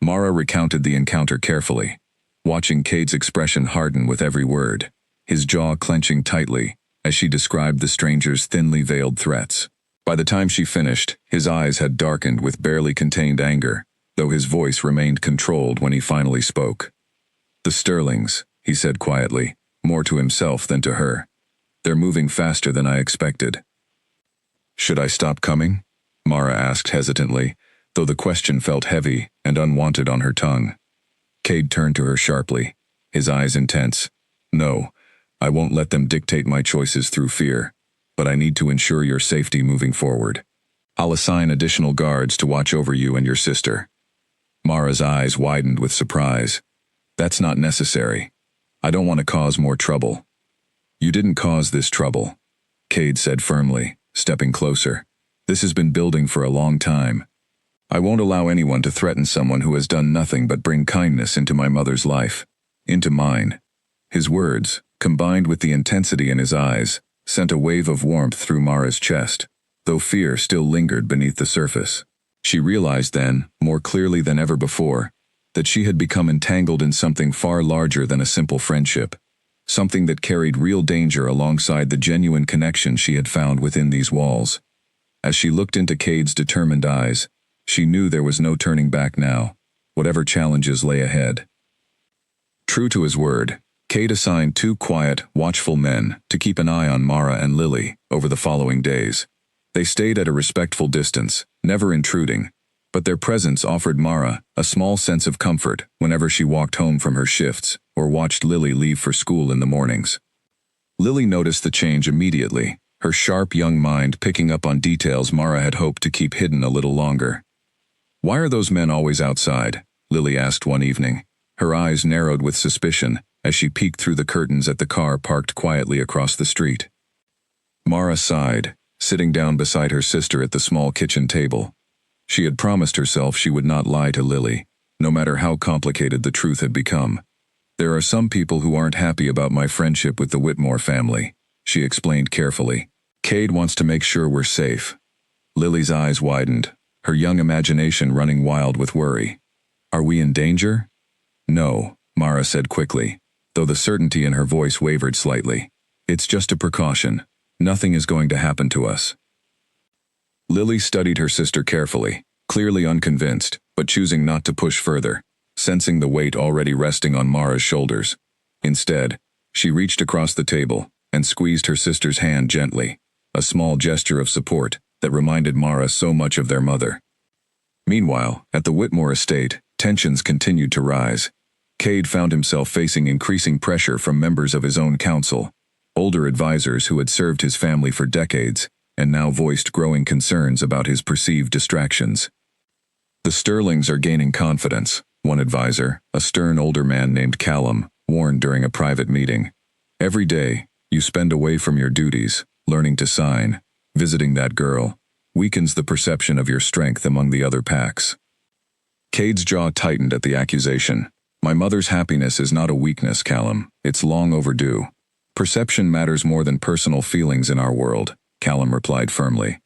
Mara recounted the encounter carefully, watching Cade's expression harden with every word, his jaw clenching tightly as she described the stranger's thinly veiled threats. By the time she finished, his eyes had darkened with barely contained anger, though his voice remained controlled when he finally spoke. "The Sterlings," he said quietly, more to himself than to her. "They're moving faster than I expected." "Should I stop coming?" Mara asked hesitantly, though the question felt heavy and unwanted on her tongue. Cade turned to her sharply, his eyes intense. "No, I won't let them dictate my choices through fear, but I need to ensure your safety moving forward. I'll assign additional guards to watch over you and your sister." Mara's eyes widened with surprise. "That's not necessary. I don't want to cause more trouble." "You didn't cause this trouble," Cade said firmly, stepping closer. "This has been building for a long time. I won't allow anyone to threaten someone who has done nothing but bring kindness into my mother's life, into mine." His words, combined with the intensity in his eyes, sent a wave of warmth through Mara's chest, though fear still lingered beneath the surface. She realized then, more clearly than ever before, that she had become entangled in something far larger than a simple friendship, something that carried real danger alongside the genuine connection she had found within these walls. As she looked into Cade's determined eyes, she knew there was no turning back now, whatever challenges lay ahead. True to his word, Cade assigned 2 quiet, watchful men to keep an eye on Mara and Lily over the following days. They stayed at a respectful distance, never intruding, but their presence offered Mara a small sense of comfort whenever she walked home from her shifts or watched Lily leave for school in the mornings. Lily noticed the change immediately, her sharp young mind picking up on details Mara had hoped to keep hidden a little longer. "Why are those men always outside?" Lily asked one evening, her eyes narrowed with suspicion as she peeked through the curtains at the car parked quietly across the street. Mara sighed, sitting down beside her sister at the small kitchen table. She had promised herself she would not lie to Lily, no matter how complicated the truth had become. "There are some people who aren't happy about my friendship with the Whitmore family," she explained carefully. "Cade wants to make sure we're safe." Lily's eyes widened, her young imagination running wild with worry. "Are we in danger?" "No," Mara said quickly, though the certainty in her voice wavered slightly. "It's just a precaution. Nothing is going to happen to us." Lily studied her sister carefully, clearly unconvinced, but choosing not to push further, sensing the weight already resting on Mara's shoulders. Instead, she reached across the table and squeezed her sister's hand gently, a small gesture of support that reminded Mara so much of their mother. Meanwhile, at the Whitmore estate, tensions continued to rise. Cade found himself facing increasing pressure from members of his own council, older advisors who had served his family for decades, and now voiced growing concerns about his perceived distractions. "The Sterlings are gaining confidence," one advisor, a stern older man named Callum, warned during a private meeting. "Every day, you spend away from your duties, learning to sign, visiting that girl, weakens the perception of your strength among the other packs." Cade's jaw tightened at the accusation. "My mother's happiness is not a weakness, Callum. It's long overdue. Perception matters more than personal feelings in our world," Callum replied firmly.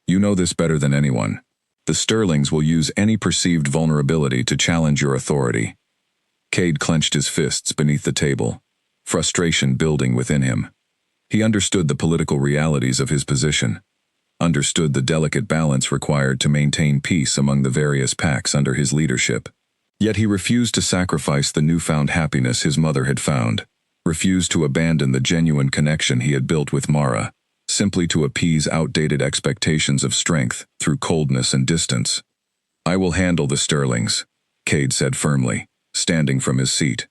"You know this better than anyone. The Sterlings will use any perceived vulnerability to challenge your authority." Cade clenched his fists beneath the table, frustration building within him. He understood the political realities of his position. understood the delicate balance required to maintain peace among the various packs under his leadership. Yet he refused to sacrifice the newfound happiness his mother had found, refused to abandon the genuine connection he had built with Mara, simply to appease outdated expectations of strength through coldness and distance. "I will handle the Sterlings," Cade said firmly, standing from his seat.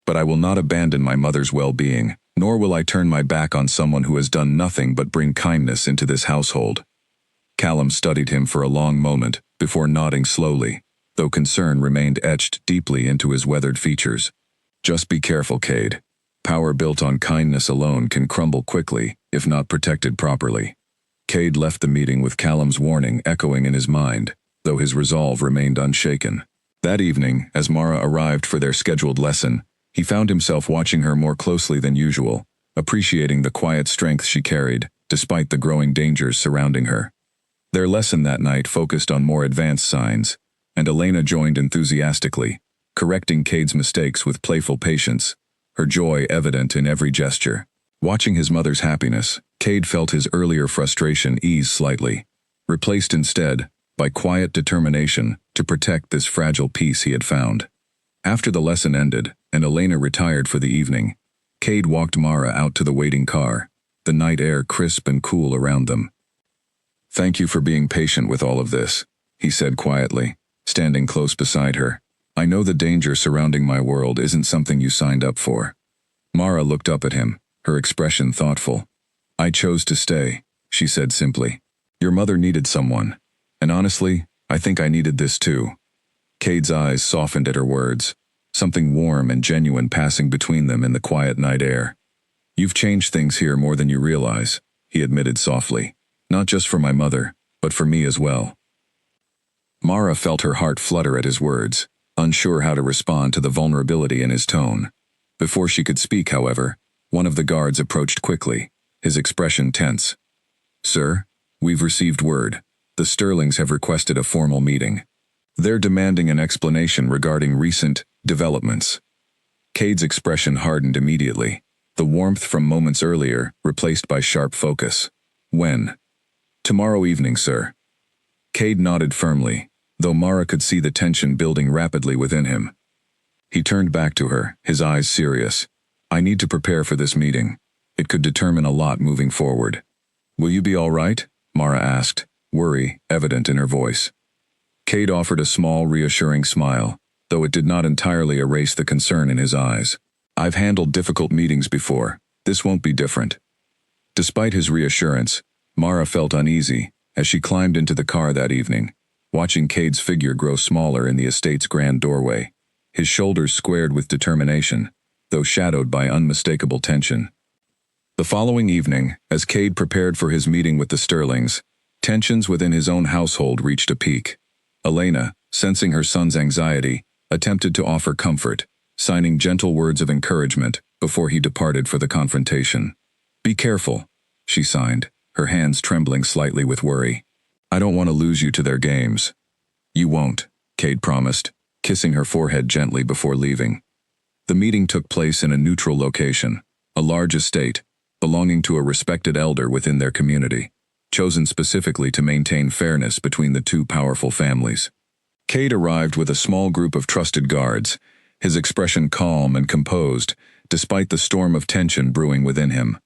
"But I will not abandon my mother's well-being, nor will I turn my back on someone who has done nothing but bring kindness into this household." Callum studied him for a long moment before nodding slowly, though concern remained etched deeply into his weathered features. "Just be careful, Cade. Power built on kindness alone can crumble quickly if not protected properly." Cade left the meeting with Callum's warning echoing in his mind, though his resolve remained unshaken. That evening, as Mara arrived for their scheduled lesson, he found himself watching her more closely than usual, appreciating the quiet strength she carried, despite the growing dangers surrounding her. Their lesson that night focused on more advanced signs, and Elena joined enthusiastically, correcting Cade's mistakes with playful patience, her joy evident in every gesture. Watching his mother's happiness, Cade felt his earlier frustration ease slightly, replaced instead by quiet determination to protect this fragile peace he had found. After the lesson ended, and Elena retired for the evening, Cade walked Mara out to the waiting car, the night air crisp and cool around them. "Thank you for being patient with all of this," he said quietly, standing close beside her. "I know the danger surrounding my world isn't something you signed up for." Mara looked up at him, her expression thoughtful. "I chose to stay," she said simply. "Your mother needed someone, and honestly, I think I needed this too." Cade's eyes softened at her words, something warm and genuine passing between them in the quiet night air. "You've changed things here more than you realize," he admitted softly. "Not just for my mother, but for me as well." Mara felt her heart flutter at his words, unsure how to respond to the vulnerability in his tone. Before she could speak, however, one of the guards approached quickly, his expression tense. "Sir, we've received word. The Sterlings have requested a formal meeting. They're demanding an explanation regarding recent developments." Cade's expression hardened immediately, the warmth from moments earlier replaced by sharp focus. "When?" "Tomorrow evening, sir." Cade nodded firmly, though Mara could see the tension building rapidly within him. He turned back to her, his eyes serious. "I need to prepare for this meeting. It could determine a lot moving forward." "Will you be all right?" Mara asked, worry evident in her voice. Cade offered a small, reassuring smile, though it did not entirely erase the concern in his eyes. "I've handled difficult meetings before. This won't be different." Despite his reassurance, Mara felt uneasy as she climbed into the car that evening, watching Cade's figure grow smaller in the estate's grand doorway, his shoulders squared with determination, though shadowed by unmistakable tension. The following evening, as Cade prepared for his meeting with the Sterlings, tensions within his own household reached a peak. Elena, sensing her son's anxiety, attempted to offer comfort, signing gentle words of encouragement before he departed for the confrontation. "Be careful," she signed, her hands trembling slightly with worry. "I don't want to lose you to their games." "You won't," Cade promised, kissing her forehead gently before leaving. The meeting took place in a neutral location, a large estate, belonging to a respected elder within their community, chosen specifically to maintain fairness between the two powerful families. Cade arrived with a small group of trusted guards, his expression calm and composed, despite the storm of tension brewing within him.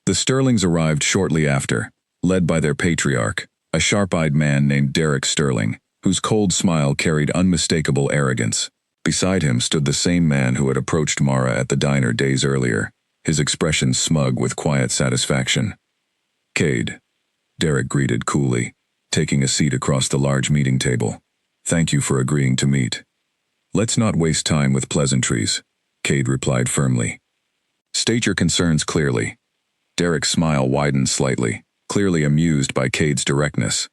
The Sterlings arrived shortly after, led by their patriarch, a sharp-eyed man named Derek Sterling, whose cold smile carried unmistakable arrogance. Beside him stood the same man who had approached Mara at the diner days earlier, his expression smug with quiet satisfaction. "Cade," Derek greeted coolly, taking a seat across the large meeting table. "Thank you for agreeing to meet." "Let's not waste time with pleasantries," Cade replied firmly. "State your concerns clearly." Derek's smile widened slightly, clearly amused by Cade's directness.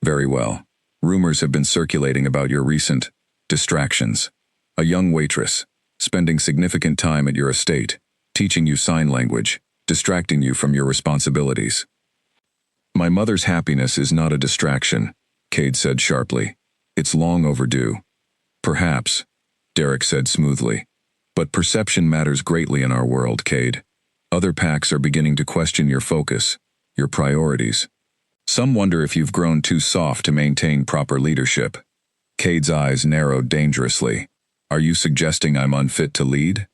"Very well. Rumors have been circulating about your recent distractions. A young waitress, spending significant time at your estate, teaching you sign language, distracting you from your responsibilities." "My mother's happiness is not a distraction," Cade said sharply. "It's long overdue." "Perhaps," Derek said smoothly. "But perception matters greatly in our world, Cade. Other packs are beginning to question your focus, your priorities." Some wonder if you've grown too soft to maintain proper leadership. Cade's eyes narrowed dangerously. Are you suggesting I'm unfit to lead?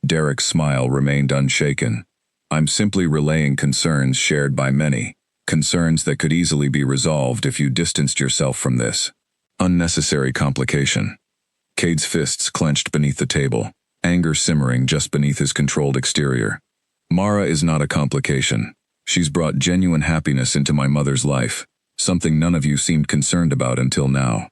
Derek's smile remained unshaken. I'm simply relaying concerns shared by many, concerns that could easily be resolved if you distanced yourself from this unnecessary complication. Cade's fists clenched beneath the table, anger simmering just beneath his controlled exterior. Mara is not a complication. She's brought genuine happiness into my mother's life, something none of you seemed concerned about until now.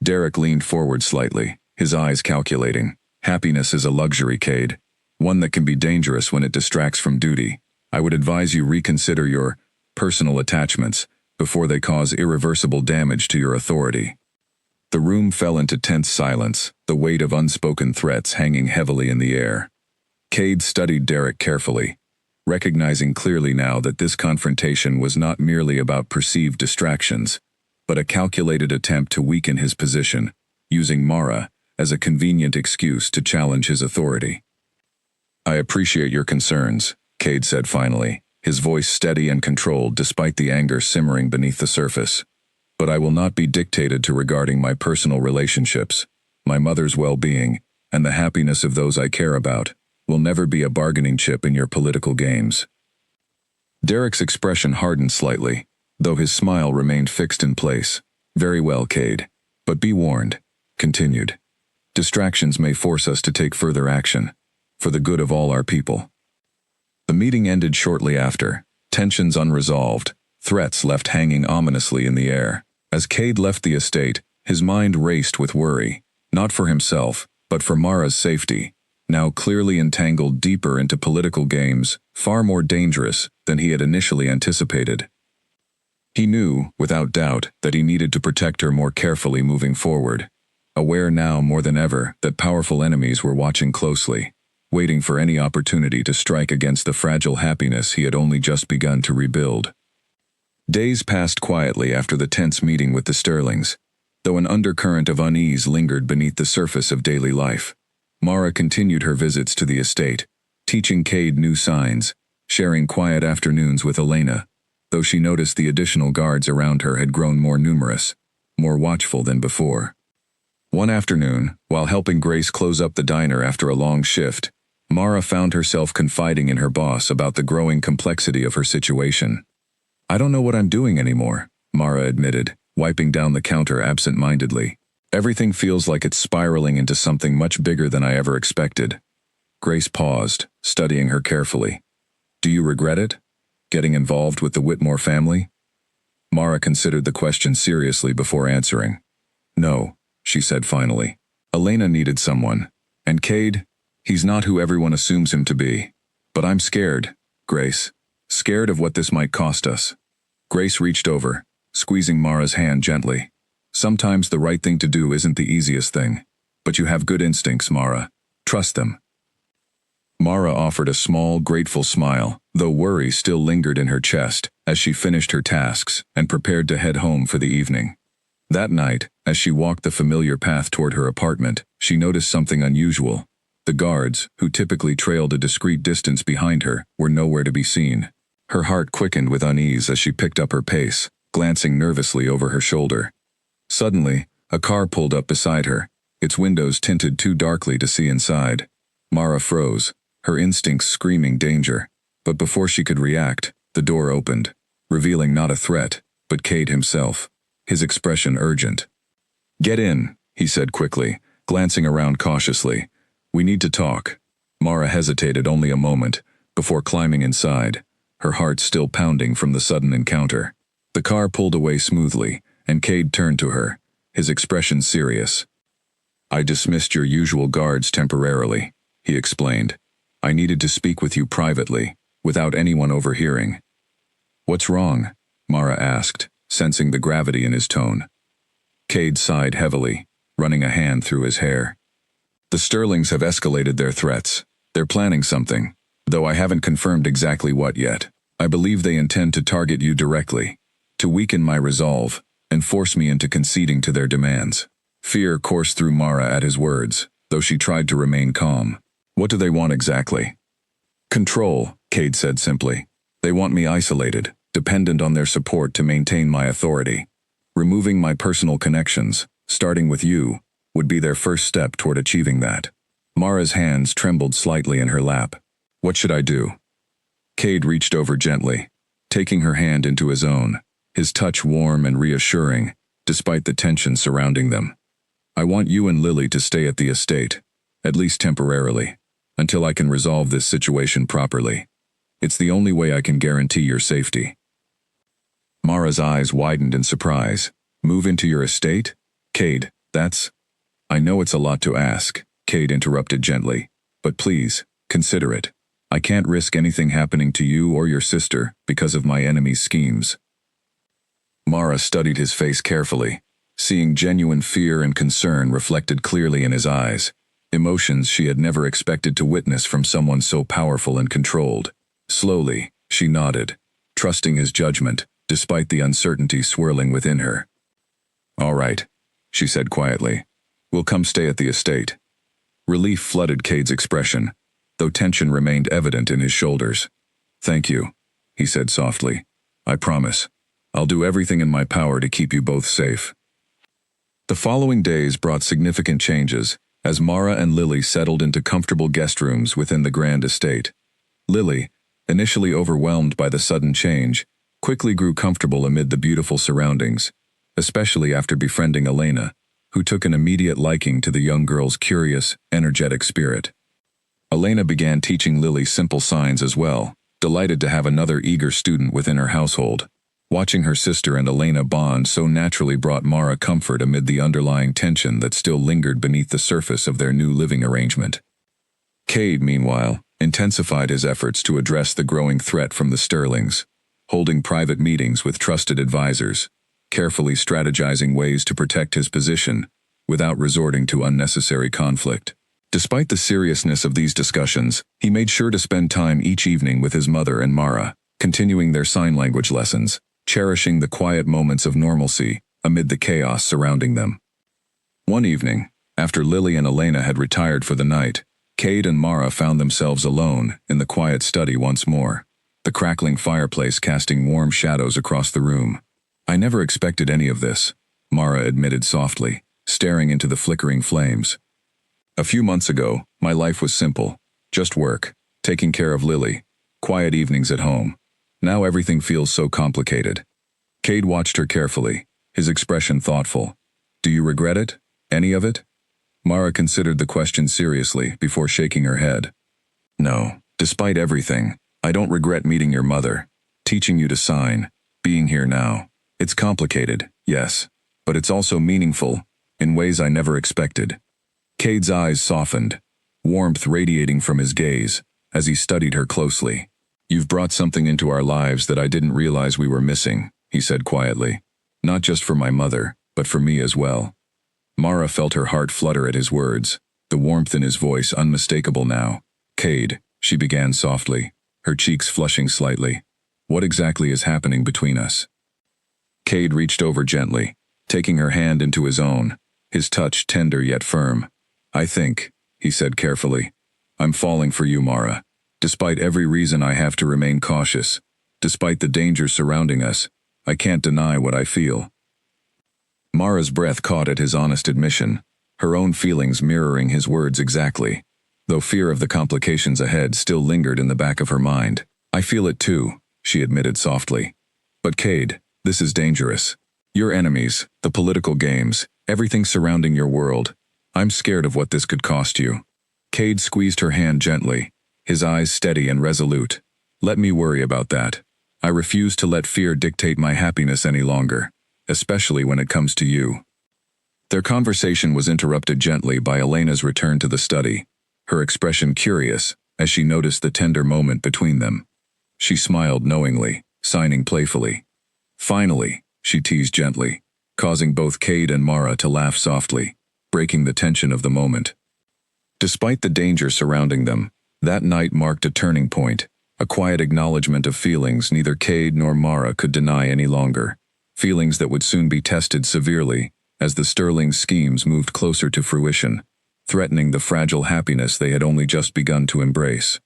Derek leaned forward slightly, his eyes calculating. Happiness is a luxury, Cade, one that can be dangerous when it distracts from duty. I would advise you reconsider your personal attachments before they cause irreversible damage to your authority. The room fell into tense silence, the weight of unspoken threats hanging heavily in the air. Cade studied Derek carefully, recognizing clearly now that this confrontation was not merely about perceived distractions, but a calculated attempt to weaken his position, using Mara as a convenient excuse to challenge his authority. I appreciate your concerns, Cade said finally, his voice steady and controlled despite the anger simmering beneath the surface. But I will not be dictated to regarding my personal relationships. My mother's well-being, and the happiness of those I care about, will never be a bargaining chip in your political games. Derek's expression hardened slightly, though his smile remained fixed in place. Very well, Cade. But be warned, continued. Distractions may force us to take further action, for the good of all our people. The meeting ended shortly after, tensions unresolved, threats left hanging ominously in the air. As Cade left the estate, his mind raced with worry, not for himself, but for Mara's safety, now clearly entangled deeper into political games, far more dangerous than he had initially anticipated. He knew, without doubt, that he needed to protect her more carefully moving forward, aware now more than ever that powerful enemies were watching closely, waiting for any opportunity to strike against the fragile happiness he had only just begun to rebuild. Days passed quietly after the tense meeting with the Sterlings, though an undercurrent of unease lingered beneath the surface of daily life. Mara continued her visits to the estate, teaching Cade new signs, sharing quiet afternoons with Elena, though she noticed the additional guards around her had grown more numerous, more watchful than before. One afternoon, while helping Grace close up the diner after a long shift, Mara found herself confiding in her boss about the growing complexity of her situation. I don't know what I'm doing anymore, Mara admitted, wiping down the counter absent-mindedly. Everything feels like it's spiraling into something much bigger than I ever expected. Grace paused, studying her carefully. Do you regret it? Getting involved with the Whitmore family? Mara considered the question seriously before answering. No, she said finally. Elena needed someone, and Cade, he's not who everyone assumes him to be. But I'm scared, Grace. Scared of what this might cost us. Grace reached over, squeezing Mara's hand gently. Sometimes the right thing to do isn't the easiest thing, but you have good instincts, Mara. Trust them. Mara offered a small, grateful smile, though worry still lingered in her chest as she finished her tasks and prepared to head home for the evening. That night, as she walked the familiar path toward her apartment, she noticed something unusual. The guards, who typically trailed a discreet distance behind her, were nowhere to be seen. Her heart quickened with unease as she picked up her pace, glancing nervously over her shoulder. Suddenly, a car pulled up beside her, its windows tinted too darkly to see inside. Mara froze, her instincts screaming danger. But before she could react, the door opened, revealing not a threat, but Cade himself, his expression urgent. Get in, he said quickly, glancing around cautiously. We need to talk. Mara hesitated only a moment, before climbing inside, her heart still pounding from the sudden encounter. The car pulled away smoothly, and Cade turned to her, his expression serious. I dismissed your usual guards temporarily, he explained. I needed to speak with you privately, without anyone overhearing. What's wrong? Mara asked, sensing the gravity in his tone. Cade sighed heavily, running a hand through his hair. The Sterlings have escalated their threats. They're planning something, though I haven't confirmed exactly what yet. I believe they intend to target you directly, to weaken my resolve, and force me into conceding to their demands. Fear coursed through Mara at his words, though she tried to remain calm. What do they want exactly? Control, Cade said simply. They want me isolated, dependent on their support to maintain my authority. Removing my personal connections, starting with you, would be their first step toward achieving that. Mara's hands trembled slightly in her lap. What should I do? Cade reached over gently, taking her hand into his own, his touch warm and reassuring, despite the tension surrounding them. I want you and Lily to stay at the estate, at least temporarily, until I can resolve this situation properly. It's the only way I can guarantee your safety. Mara's eyes widened in surprise. Move into your estate? Cade, that's... I know it's a lot to ask, Cade interrupted gently, but please, consider it. I can't risk anything happening to you or your sister because of my enemy's schemes. Mara studied his face carefully, seeing genuine fear and concern reflected clearly in his eyes, emotions she had never expected to witness from someone so powerful and controlled. Slowly, she nodded, trusting his judgment, despite the uncertainty swirling within her. All right, she said quietly. We'll come stay at the estate. Relief flooded Cade's expression, though tension remained evident in his shoulders. Thank you, he said softly. I promise. I'll do everything in my power to keep you both safe. The following days brought significant changes, as Mara and Lily settled into comfortable guest rooms within the grand estate. Lily, initially overwhelmed by the sudden change, quickly grew comfortable amid the beautiful surroundings, especially after befriending Elena, who took an immediate liking to the young girl's curious, energetic spirit. Elena began teaching Lily simple signs as well, delighted to have another eager student within her household. Watching her sister and Elena bond so naturally brought Mara comfort amid the underlying tension that still lingered beneath the surface of their new living arrangement. Cade, meanwhile, intensified his efforts to address the growing threat from the Sterlings, holding private meetings with trusted advisors, carefully strategizing ways to protect his position without resorting to unnecessary conflict. Despite the seriousness of these discussions, he made sure to spend time each evening with his mother and Mara, continuing their sign language lessons, cherishing the quiet moments of normalcy amid the chaos surrounding them. One evening, after Lily and Elena had retired for the night, Cade and Mara found themselves alone in the quiet study once more, the crackling fireplace casting warm shadows across the room. I never expected any of this, Mara admitted softly, staring into the flickering flames. A few months ago, my life was simple, just work, taking care of Lily, quiet evenings at home. Now everything feels so complicated. Cade watched her carefully, his expression thoughtful. Do you regret it? Any of it? Mara considered the question seriously before shaking her head. No, despite everything, I don't regret meeting your mother, teaching you to sign, being here now. It's complicated, yes, but it's also meaningful, in ways I never expected. Cade's eyes softened, warmth radiating from his gaze, as he studied her closely. You've brought something into our lives that I didn't realize we were missing, he said quietly. Not just for my mother, but for me as well. Mara felt her heart flutter at his words, the warmth in his voice unmistakable now. Cade, she began softly, her cheeks flushing slightly. What exactly is happening between us? Cade reached over gently, taking her hand into his own, his touch tender yet firm. I think, he said carefully, I'm falling for you, Mara. Despite every reason I have to remain cautious, despite the danger surrounding us, I can't deny what I feel. Mara's breath caught at his honest admission, her own feelings mirroring his words exactly, though fear of the complications ahead still lingered in the back of her mind. I feel it too, she admitted softly. But Cade, this is dangerous. Your enemies, the political games, everything surrounding your world. I'm scared of what this could cost you. Cade squeezed her hand gently, his eyes steady and resolute. Let me worry about that. I refuse to let fear dictate my happiness any longer, especially when it comes to you. Their conversation was interrupted gently by Elena's return to the study, her expression curious as she noticed the tender moment between them. She smiled knowingly, signing playfully. Finally, she teased gently, causing both Cade and Mara to laugh softly, breaking the tension of the moment. Despite the danger surrounding them, that night marked a turning point, a quiet acknowledgement of feelings neither Cade nor Mara could deny any longer, feelings that would soon be tested severely as the Sterling schemes moved closer to fruition, threatening the fragile happiness they had only just begun to embrace.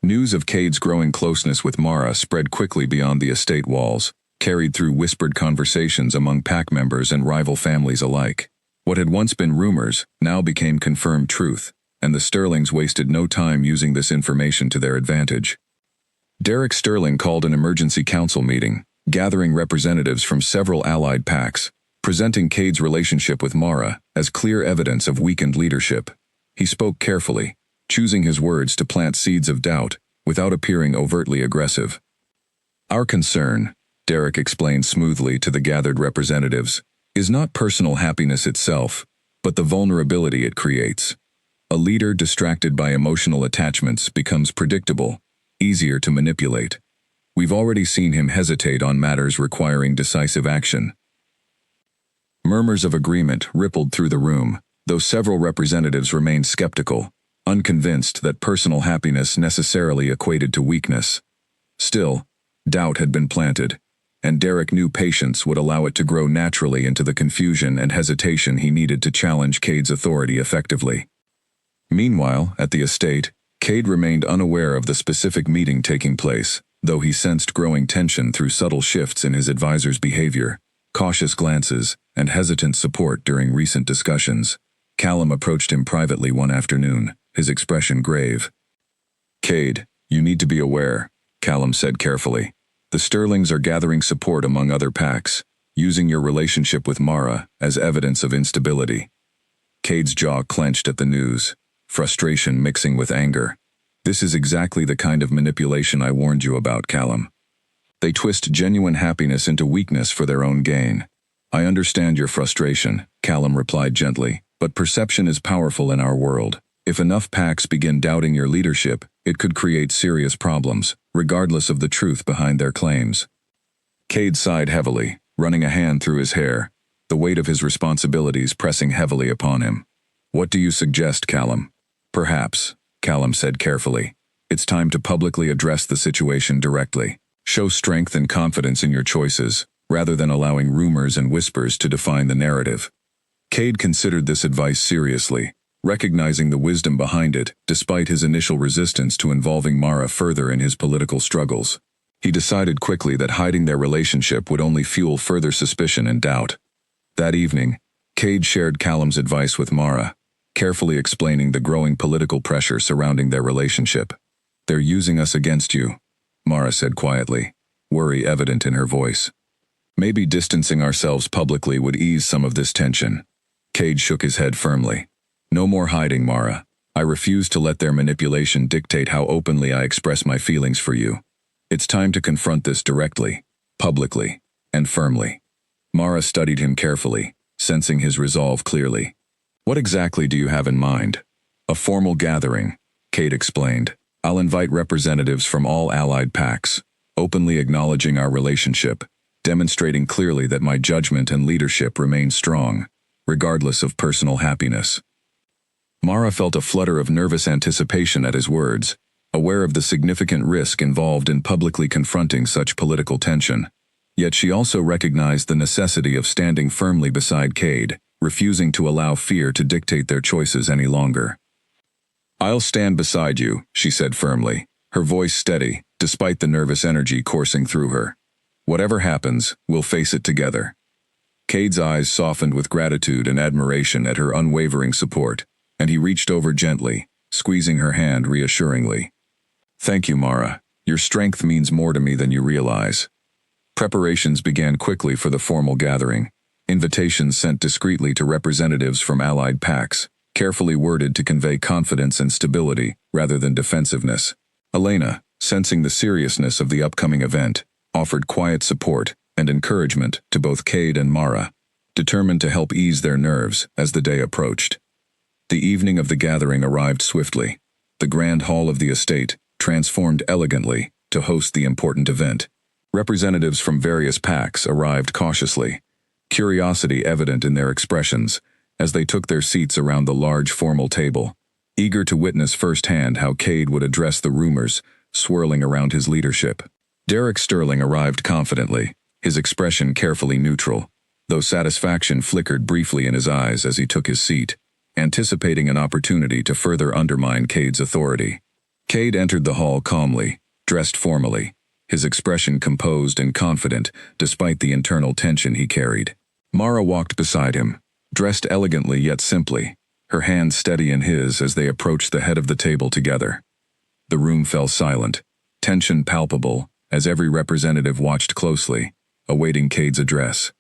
News of Cade's growing closeness with Mara spread quickly beyond the estate walls, carried through whispered conversations among pack members and rival families alike. What had once been rumors now became confirmed truth, and the Sterlings wasted no time using this information to their advantage. Derek Sterling called an emergency council meeting, gathering representatives from several allied packs, presenting Cade's relationship with Mara as clear evidence of weakened leadership. He spoke carefully, choosing his words to plant seeds of doubt without appearing overtly aggressive. Our concern, Derek explained smoothly to the gathered representatives, is not personal happiness itself, but the vulnerability it creates. A leader distracted by emotional attachments becomes predictable, easier to manipulate. We've already seen him hesitate on matters requiring decisive action. Murmurs of agreement rippled through the room, though several representatives remained skeptical, unconvinced that personal happiness necessarily equated to weakness. Still, doubt had been planted, and Derek knew patience would allow it to grow naturally into the confusion and hesitation he needed to challenge Cade's authority effectively. Meanwhile, at the estate, Cade remained unaware of the specific meeting taking place, though he sensed growing tension through subtle shifts in his advisor's behavior, cautious glances, and hesitant support during recent discussions. Callum approached him privately one afternoon, his expression grave. "Cade, you need to be aware," Callum said carefully. "The Sterlings are gathering support among other packs, using your relationship with Mara as evidence of instability." Cade's jaw clenched at the news, frustration mixing with anger. "This is exactly the kind of manipulation I warned you about, Callum. They twist genuine happiness into weakness for their own gain." "I understand your frustration," Callum replied gently, "but perception is powerful in our world. If enough packs begin doubting your leadership, it could create serious problems, regardless of the truth behind their claims." Cade sighed heavily, running a hand through his hair, the weight of his responsibilities pressing heavily upon him. "What do you suggest, Callum?" "Perhaps," Callum said carefully, "it's time to publicly address the situation directly. Show strength and confidence in your choices, rather than allowing rumors and whispers to define the narrative." Cade considered this advice seriously, recognizing the wisdom behind it despite his initial resistance to involving Mara further in his political struggles. He decided quickly that hiding their relationship would only fuel further suspicion and doubt. That evening, Cade shared Callum's advice with Mara, carefully explaining the growing political pressure surrounding their relationship. "They're using us against you," Mara said quietly, worry evident in her voice. "Maybe distancing ourselves publicly would ease some of this tension." Cade shook his head firmly. "No more hiding, Mara. I refuse to let their manipulation dictate how openly I express my feelings for you. It's time to confront this directly, publicly, and firmly." Mara studied him carefully, sensing his resolve clearly. "What exactly do you have in mind?" "A formal gathering," Cade explained. "I'll invite representatives from all allied packs, openly acknowledging our relationship, demonstrating clearly that my judgment and leadership remain strong, regardless of personal happiness." Mara felt a flutter of nervous anticipation at his words, aware of the significant risk involved in publicly confronting such political tension. Yet she also recognized the necessity of standing firmly beside Cade, refusing to allow fear to dictate their choices any longer. "I'll stand beside you," she said firmly, her voice steady, despite the nervous energy coursing through her. "Whatever happens, we'll face it together." Cade's eyes softened with gratitude and admiration at her unwavering support, and he reached over gently, squeezing her hand reassuringly. "Thank you, Mara. Your strength means more to me than you realize." Preparations began quickly for the formal gathering, invitations sent discreetly to representatives from allied packs, carefully worded to convey confidence and stability rather than defensiveness. Elena, sensing the seriousness of the upcoming event, offered quiet support and encouragement to both Cade and Mara, determined to help ease their nerves as the day approached. The evening of the gathering arrived swiftly. The grand hall of the estate, transformed elegantly to host the important event. Representatives from various packs arrived cautiously, curiosity evident in their expressions as they took their seats around the large formal table, eager to witness firsthand how Cade would address the rumors swirling around his leadership. Derek Sterling arrived confidently, his expression carefully neutral, though satisfaction flickered briefly in his eyes as he took his seat, anticipating an opportunity to further undermine Cade's authority. Cade entered the hall calmly, dressed formally, his expression composed and confident despite the internal tension he carried. Mara walked beside him, dressed elegantly yet simply, her hand steady in his as they approached the head of the table together. The room fell silent, tension palpable, as every representative watched closely, awaiting Cade's address.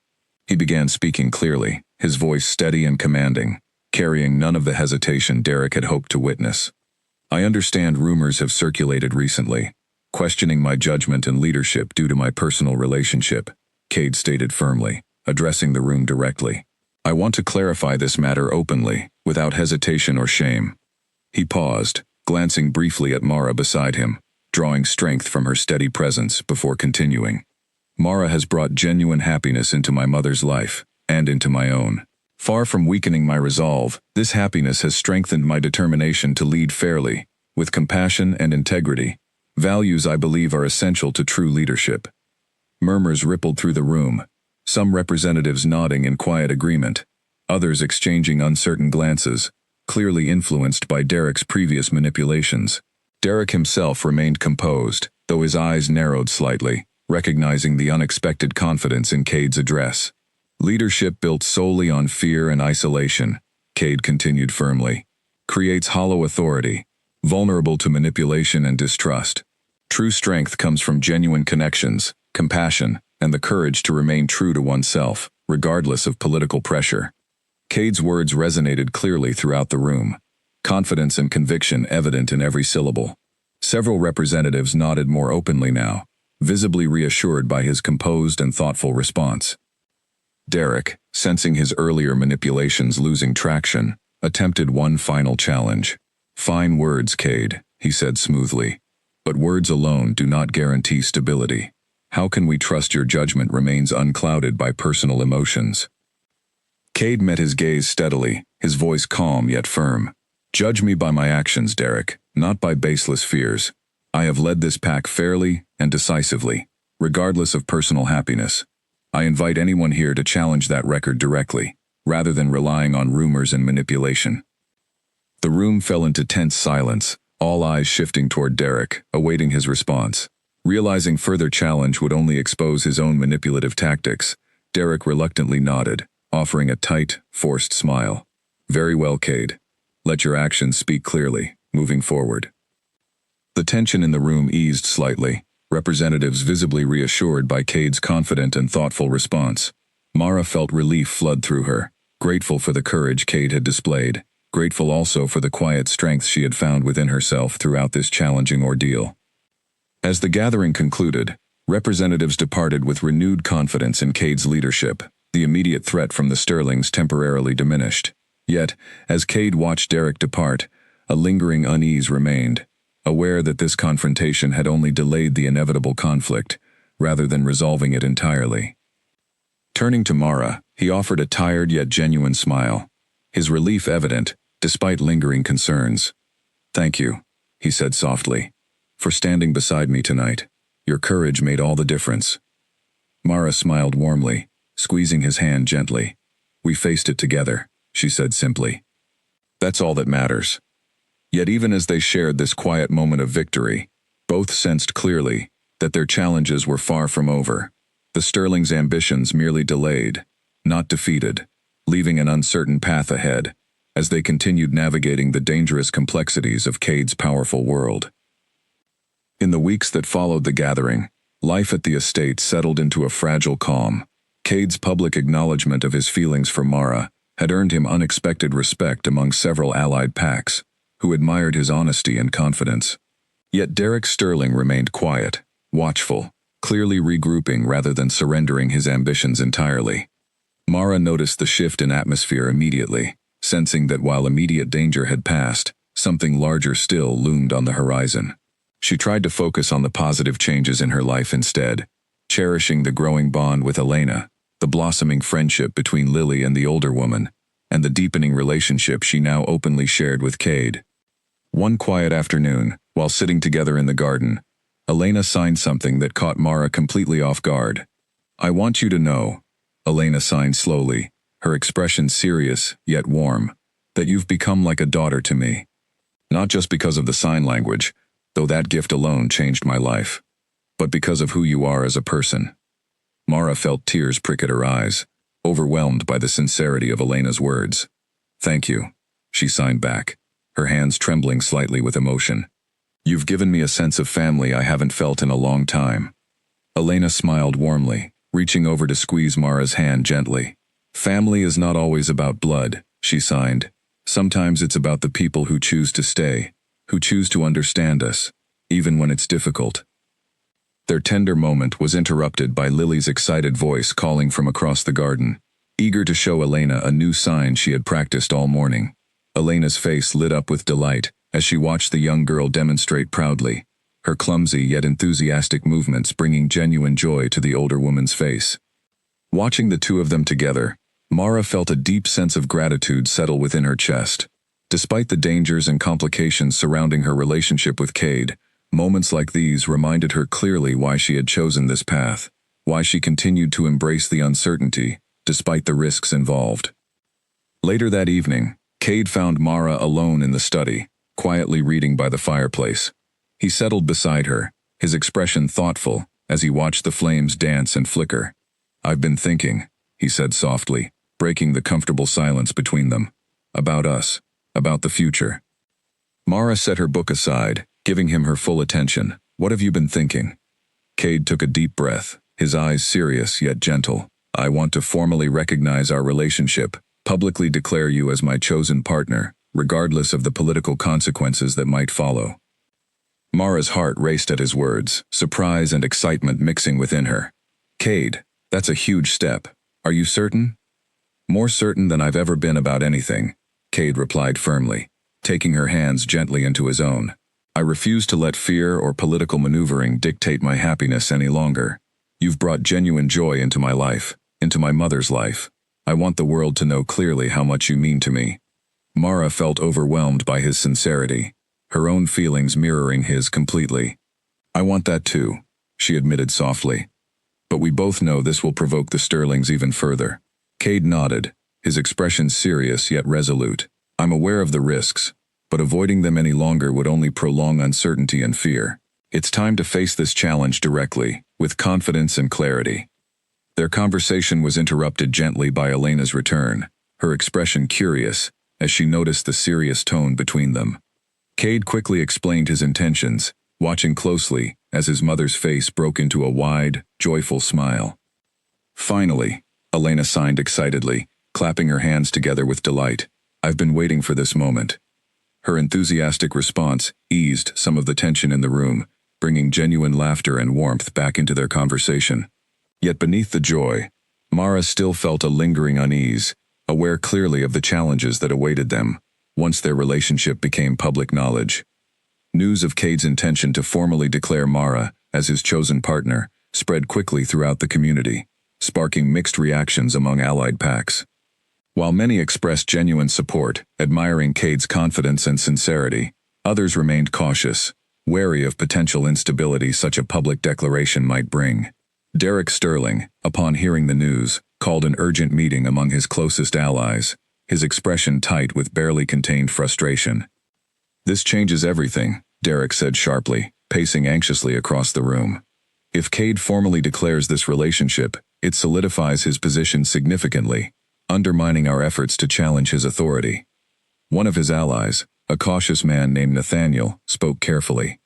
He began speaking clearly, his voice steady and commanding, carrying none of the hesitation Derek had hoped to witness. I understand rumors have circulated recently, questioning my judgment and leadership due to my personal relationship, Cade stated firmly, addressing the room directly. I want to clarify this matter openly, without hesitation or shame. He paused, glancing briefly at Mara beside him, drawing strength from her steady presence before continuing. Mara has brought genuine happiness into my mother's life, and into my own. Far from weakening my resolve, this happiness has strengthened my determination to lead fairly, with compassion and integrity, values I believe are essential to true leadership. Murmurs rippled through the room, some representatives nodding in quiet agreement, others exchanging uncertain glances, clearly influenced by Derek's previous manipulations. Derek himself remained composed, though his eyes narrowed slightly, recognizing the unexpected confidence in Cade's address. Leadership built solely on fear and isolation, Cade continued firmly, creates hollow authority, vulnerable to manipulation and distrust. True strength comes from genuine connections, compassion, and the courage to remain true to oneself, regardless of political pressure. Cade's words resonated clearly throughout the room, confidence and conviction evident in every syllable. Several representatives nodded more openly now, visibly reassured by his composed and thoughtful response. Derek, sensing his earlier manipulations losing traction, attempted one final challenge. Fine words, Cade, he said smoothly. But words alone do not guarantee stability. How can we trust your judgment remains unclouded by personal emotions? Cade met his gaze steadily, his voice calm yet firm. Judge me by my actions, Derek, not by baseless fears. I have led this pack fairly and decisively, regardless of personal happiness. I invite anyone here to challenge that record directly, rather than relying on rumors and manipulation. The room fell into tense silence, all eyes shifting toward Derek, awaiting his response. Realizing further challenge would only expose his own manipulative tactics, Derek reluctantly nodded, offering a tight, forced smile. Very well, Cade. Let your actions speak clearly, moving forward. The tension in the room eased slightly, representatives visibly reassured by Cade's confident and thoughtful response. Mara felt relief flood through her, grateful for the courage Cade had displayed, grateful also for the quiet strength she had found within herself throughout this challenging ordeal. As the gathering concluded, representatives departed with renewed confidence in Cade's leadership. The immediate threat from the Sterlings temporarily diminished. Yet, as Cade watched Derek depart, a lingering unease remained, aware that this confrontation had only delayed the inevitable conflict, rather than resolving it entirely. Turning to Mara, he offered a tired yet genuine smile, his relief evident, despite lingering concerns. Thank you, he said softly, for standing beside me tonight. Your courage made all the difference. Mara smiled warmly, squeezing his hand gently. We faced it together, she said simply. That's all that matters. Yet even as they shared this quiet moment of victory, both sensed clearly that their challenges were far from over. The Sterlings' ambitions merely delayed, not defeated, leaving an uncertain path ahead, as they continued navigating the dangerous complexities of Cade's powerful world. In the weeks that followed the gathering, life at the estate settled into a fragile calm. Cade's public acknowledgement of his feelings for Mara had earned him unexpected respect among several allied packs, who admired his honesty and confidence. Yet Derek Sterling remained quiet, watchful, clearly regrouping rather than surrendering his ambitions entirely. Mara noticed the shift in atmosphere immediately, sensing that while immediate danger had passed, something larger still loomed on the horizon. She tried to focus on the positive changes in her life instead, cherishing the growing bond with Elena, the blossoming friendship between Lily and the older woman, and the deepening relationship she now openly shared with Cade. One quiet afternoon, while sitting together in the garden, Elena signed something that caught Mara completely off guard. I want you to know, Elena signed slowly, her expression serious yet warm, that you've become like a daughter to me. Not just because of the sign language, though that gift alone changed my life. But because of who you are as a person." Mara felt tears prick at her eyes, overwhelmed by the sincerity of Elena's words. "Thank you," she signed back, her hands trembling slightly with emotion. "You've given me a sense of family I haven't felt in a long time." Elena smiled warmly, reaching over to squeeze Mara's hand gently. "Family is not always about blood," she signed. "Sometimes it's about the people who choose to stay, who choose to understand us, even when it's difficult." Their tender moment was interrupted by Lily's excited voice calling from across the garden, eager to show Elena a new sign she had practiced all morning. Elena's face lit up with delight as she watched the young girl demonstrate proudly, her clumsy yet enthusiastic movements bringing genuine joy to the older woman's face. Watching the two of them together, Mara felt a deep sense of gratitude settle within her chest. Despite the dangers and complications surrounding her relationship with Cade, moments like these reminded her clearly why she had chosen this path, why she continued to embrace the uncertainty, despite the risks involved. Later that evening, Cade found Mara alone in the study, quietly reading by the fireplace. He settled beside her, his expression thoughtful, as he watched the flames dance and flicker. "I've been thinking," he said softly, breaking the comfortable silence between them. "About us, about the future." Mara set her book aside, giving him her full attention. "What have you been thinking?" Cade took a deep breath, his eyes serious yet gentle. "I want to formally recognize our relationship, publicly declare you as my chosen partner, regardless of the political consequences that might follow." Mara's heart raced at his words, surprise and excitement mixing within her. "Cade, that's a huge step. Are you certain?" "More certain than I've ever been about anything," Cade replied firmly, taking her hands gently into his own. "I refuse to let fear or political maneuvering dictate my happiness any longer. You've brought genuine joy into my life, into my mother's life. I want the world to know clearly how much you mean to me." Mara felt overwhelmed by his sincerity, her own feelings mirroring his completely. "I want that too," she admitted softly. "But we both know this will provoke the Sterlings even further." Cade nodded, his expression serious yet resolute. "I'm aware of the risks, but avoiding them any longer would only prolong uncertainty and fear. It's time to face this challenge directly, with confidence and clarity." Their conversation was interrupted gently by Elena's return, her expression curious, as she noticed the serious tone between them. Cade quickly explained his intentions, watching closely as his mother's face broke into a wide, joyful smile. "Finally," Elena signed excitedly, clapping her hands together with delight. "I've been waiting for this moment." Her enthusiastic response eased some of the tension in the room, bringing genuine laughter and warmth back into their conversation. Yet beneath the joy, Mara still felt a lingering unease, aware clearly of the challenges that awaited them once their relationship became public knowledge. News of Cade's intention to formally declare Mara as his chosen partner spread quickly throughout the community, sparking mixed reactions among allied packs. While many expressed genuine support, admiring Cade's confidence and sincerity, others remained cautious, wary of potential instability such a public declaration might bring. Derek Sterling, upon hearing the news, called an urgent meeting among his closest allies, his expression tight with barely contained frustration. "This changes everything," Derek said sharply, pacing anxiously across the room. "If Cade formally declares this relationship, it solidifies his position significantly, undermining our efforts to challenge his authority." One of his allies, a cautious man named Nathaniel, spoke carefully.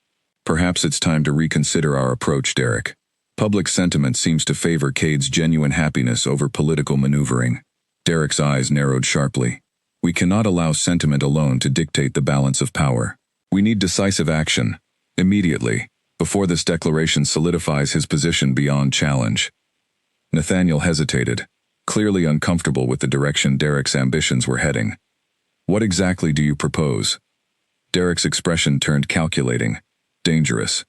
"Perhaps it's time to reconsider our approach, Derek. Public sentiment seems to favor Cade's genuine happiness over political maneuvering." Derek's eyes narrowed sharply. "We cannot allow sentiment alone to dictate the balance of power. We need decisive action, immediately, before this declaration solidifies his position beyond challenge." Nathaniel hesitated, clearly uncomfortable with the direction Derek's ambitions were heading. "What exactly do you propose?" Derek's expression turned calculating, dangerous.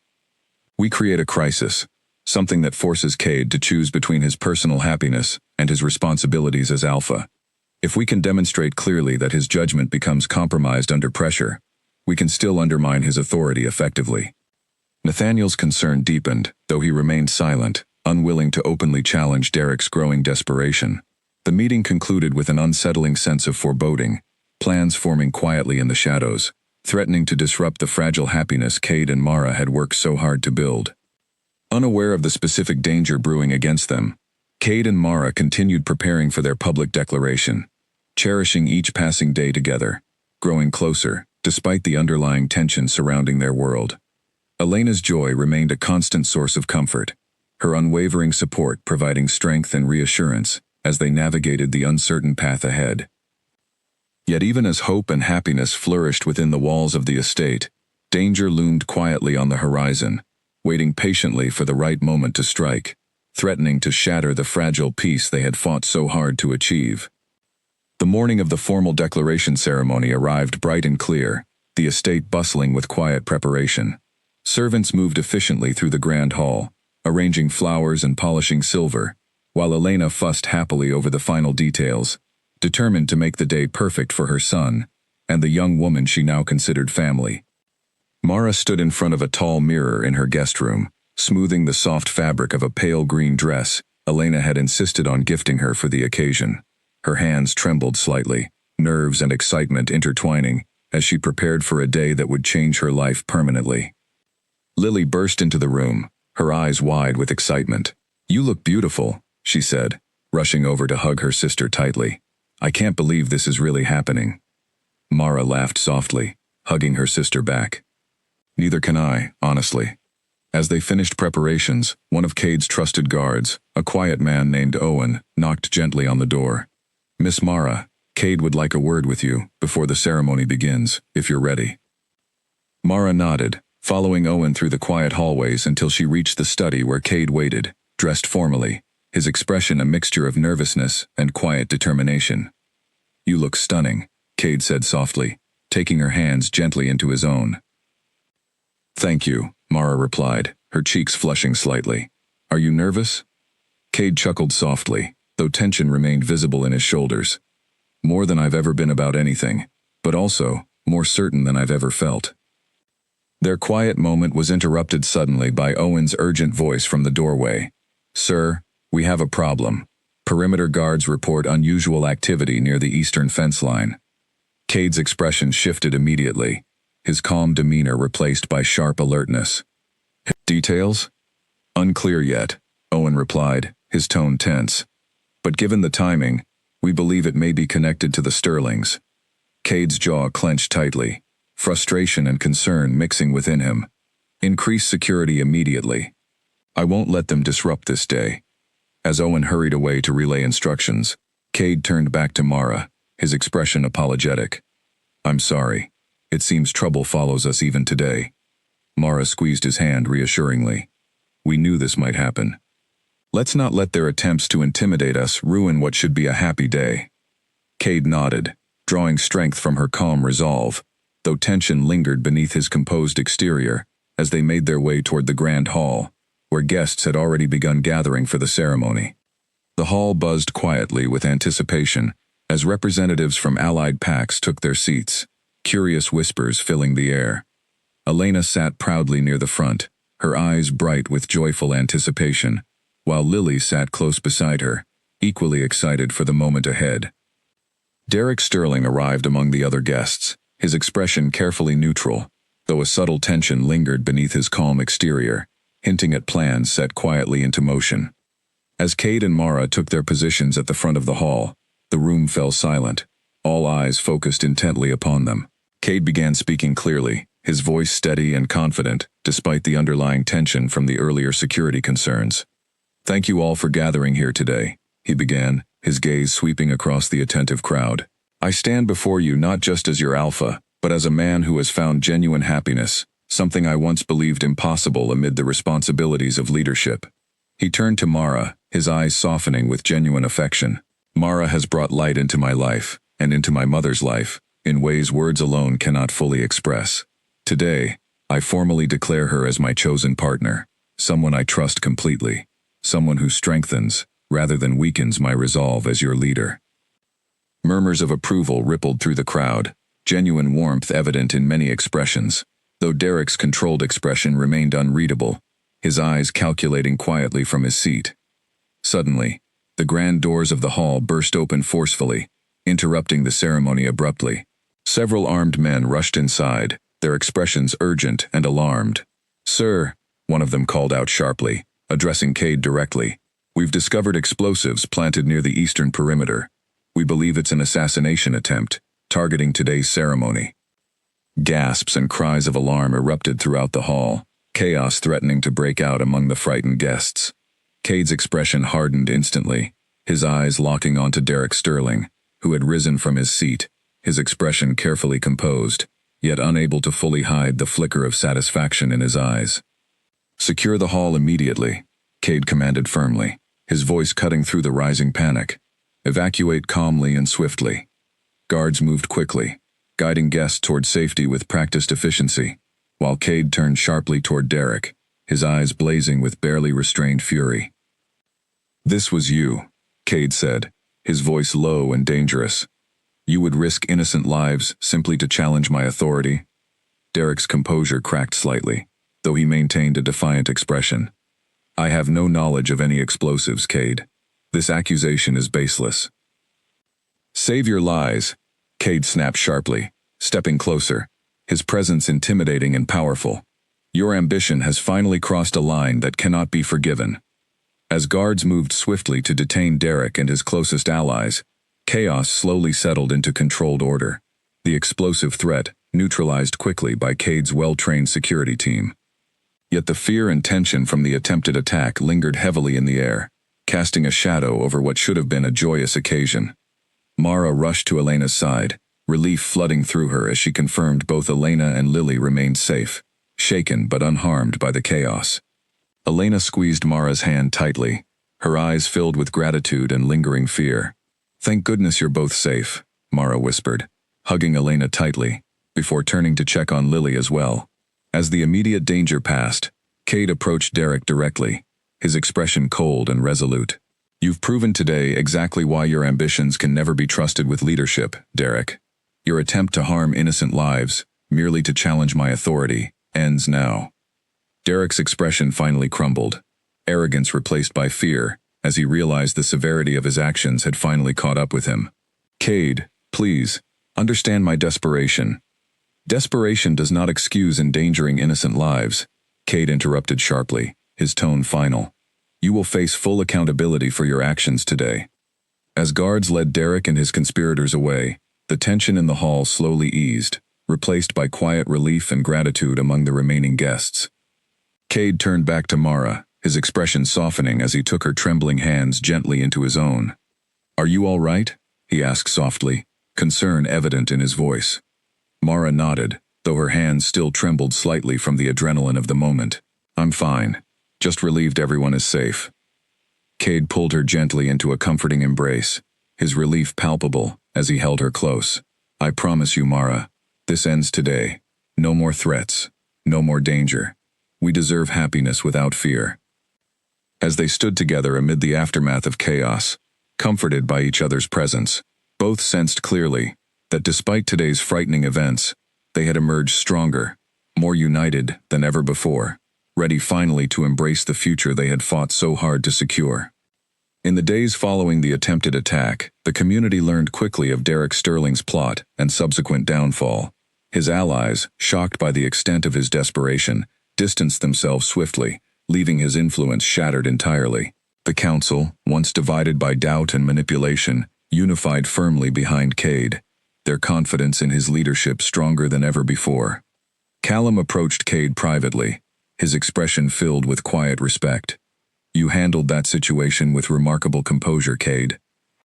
"We create a crisis, something that forces Cade to choose between his personal happiness and his responsibilities as Alpha. If we can demonstrate clearly that his judgment becomes compromised under pressure, we can still undermine his authority effectively." Nathaniel's concern deepened, though he remained silent, unwilling to openly challenge Derek's growing desperation. The meeting concluded with an unsettling sense of foreboding, plans forming quietly in the shadows, threatening to disrupt the fragile happiness Cade and Mara had worked so hard to build. Unaware of the specific danger brewing against them, Cade and Mara continued preparing for their public declaration, cherishing each passing day together, growing closer, despite the underlying tension surrounding their world. Elena's joy remained a constant source of comfort, her unwavering support providing strength and reassurance as they navigated the uncertain path ahead. Yet even as hope and happiness flourished within the walls of the estate, danger loomed quietly on the horizon, waiting patiently for the right moment to strike, threatening to shatter the fragile peace they had fought so hard to achieve. The morning of the formal declaration ceremony arrived bright and clear, the estate bustling with quiet preparation. Servants moved efficiently through the grand hall, arranging flowers and polishing silver, while Elena fussed happily over the final details, determined to make the day perfect for her son and the young woman she now considered family. Mara stood in front of a tall mirror in her guest room, smoothing the soft fabric of a pale green dress Elena had insisted on gifting her for the occasion. Her hands trembled slightly, nerves and excitement intertwining, as she prepared for a day that would change her life permanently. Lily burst into the room, her eyes wide with excitement. "You look beautiful," she said, rushing over to hug her sister tightly. "I can't believe this is really happening." Mara laughed softly, hugging her sister back. "Neither can I, honestly." As they finished preparations, one of Cade's trusted guards, a quiet man named Owen, knocked gently on the door. "Miss Mara, Cade would like a word with you before the ceremony begins, if you're ready." Mara nodded, following Owen through the quiet hallways until she reached the study where Cade waited, dressed formally, his expression a mixture of nervousness and quiet determination. "You look stunning," Cade said softly, taking her hands gently into his own. "Thank you," Mara replied, her cheeks flushing slightly. "Are you nervous?" Cade chuckled softly, though tension remained visible in his shoulders. "More than I've ever been about anything, but also more certain than I've ever felt." Their quiet moment was interrupted suddenly by Owen's urgent voice from the doorway. "Sir, we have a problem. Perimeter guards report unusual activity near the eastern fence line." Cade's expression shifted immediately, his calm demeanor replaced by sharp alertness. "Details?" "Unclear yet," Owen replied, his tone tense. "But given the timing, we believe it may be connected to the Sterlings." Cade's jaw clenched tightly, frustration and concern mixing within him. "Increase security immediately. I won't let them disrupt this day." As Owen hurried away to relay instructions, Cade turned back to Mara, his expression apologetic. "I'm sorry. It seems trouble follows us even today." Mara squeezed his hand reassuringly. "We knew this might happen. Let's not let their attempts to intimidate us ruin what should be a happy day." Cade nodded, drawing strength from her calm resolve, though tension lingered beneath his composed exterior as they made their way toward the grand hall, where guests had already begun gathering for the ceremony. The hall buzzed quietly with anticipation as representatives from allied packs took their seats, curious whispers filling the air. Elena sat proudly near the front, her eyes bright with joyful anticipation, while Lily sat close beside her, equally excited for the moment ahead. Derek Sterling arrived among the other guests, his expression carefully neutral, though a subtle tension lingered beneath his calm exterior, hinting at plans set quietly into motion. As Cade and Mara took their positions at the front of the hall, the room fell silent, all eyes focused intently upon them. Cade began speaking clearly, his voice steady and confident, despite the underlying tension from the earlier security concerns. "Thank you all for gathering here today," he began, his gaze sweeping across the attentive crowd. "I stand before you not just as your alpha, but as a man who has found genuine happiness, something I once believed impossible amid the responsibilities of leadership." He turned to Mara, his eyes softening with genuine affection. "Mara has brought light into my life, and into my mother's life, in ways words alone cannot fully express. Today, I formally declare her as my chosen partner, someone I trust completely, someone who strengthens, rather than weakens my resolve as your leader." Murmurs of approval rippled through the crowd, genuine warmth evident in many expressions, though Derek's controlled expression remained unreadable, his eyes calculating quietly from his seat. Suddenly, the grand doors of the hall burst open forcefully, interrupting the ceremony abruptly. Several armed men rushed inside, their expressions urgent and alarmed. "Sir," one of them called out sharply, addressing Cade directly, "we've discovered explosives planted near the eastern perimeter. We believe it's an assassination attempt, targeting today's ceremony." Gasps and cries of alarm erupted throughout the hall, chaos threatening to break out among the frightened guests. Cade's expression hardened instantly, his eyes locking onto Derek Sterling, who had risen from his seat, his expression carefully composed, yet unable to fully hide the flicker of satisfaction in his eyes. "Secure the hall immediately," Cade commanded firmly, his voice cutting through the rising panic. "Evacuate calmly and swiftly." Guards moved quickly, guiding guests toward safety with practiced efficiency, while Cade turned sharply toward Derek, his eyes blazing with barely restrained fury. "This was you," Cade said, his voice low and dangerous. "You would risk innocent lives simply to challenge my authority?" Derek's composure cracked slightly, though he maintained a defiant expression. "I have no knowledge of any explosives, Cade. This accusation is baseless." "Save your lies," Cade snapped sharply, stepping closer, his presence intimidating and powerful. "Your ambition has finally crossed a line that cannot be forgiven." As guards moved swiftly to detain Derek and his closest allies, chaos slowly settled into controlled order, the explosive threat neutralized quickly by Cade's well-trained security team. Yet the fear and tension from the attempted attack lingered heavily in the air, casting a shadow over what should have been a joyous occasion. Mara rushed to Elena's side, relief flooding through her as she confirmed both Elena and Lily remained safe, shaken but unharmed by the chaos. Elena squeezed Mara's hand tightly, her eyes filled with gratitude and lingering fear. "Thank goodness you're both safe," Mara whispered, hugging Elena tightly, before turning to check on Lily as well. As the immediate danger passed, Cade approached Derek directly, his expression cold and resolute. "You've proven today exactly why your ambitions can never be trusted with leadership, Derek. Your attempt to harm innocent lives, merely to challenge my authority, ends now." Derek's expression finally crumbled, arrogance replaced by fear, as he realized the severity of his actions had finally caught up with him. "Cade, please, understand my desperation." "Desperation does not excuse endangering innocent lives," Cade interrupted sharply, his tone final. "You will face full accountability for your actions today." As guards led Derek and his conspirators away, the tension in the hall slowly eased, replaced by quiet relief and gratitude among the remaining guests. Cade turned back to Mara, his expression softening as he took her trembling hands gently into his own. "Are you all right?" he asked softly, concern evident in his voice. Mara nodded, though her hands still trembled slightly from the adrenaline of the moment. "I'm fine. Just relieved everyone is safe." Cade pulled her gently into a comforting embrace, his relief palpable as he held her close. "I promise you, Mara, this ends today. No more threats. No more danger. We deserve happiness without fear." As they stood together amid the aftermath of chaos, comforted by each other's presence, both sensed clearly that despite today's frightening events, they had emerged stronger, more united than ever before, ready finally to embrace the future they had fought so hard to secure. In the days following the attempted attack, the community learned quickly of Derek Sterling's plot and subsequent downfall. His allies, shocked by the extent of his desperation, distanced themselves swiftly, leaving his influence shattered entirely. The council, once divided by doubt and manipulation, unified firmly behind Cade, their confidence in his leadership stronger than ever before. Callum approached Cade privately, his expression filled with quiet respect. "You handled that situation with remarkable composure, Cade.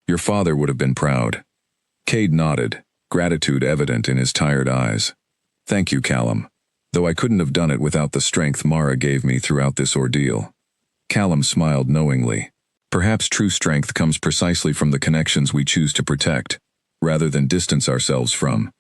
Your father would have been proud." Cade nodded, gratitude evident in his tired eyes. "Thank you, Callum. Though I couldn't have done it without the strength Mara gave me throughout this ordeal." Callum smiled knowingly. "Perhaps true strength comes precisely from the connections we choose to protect, rather than distance ourselves from."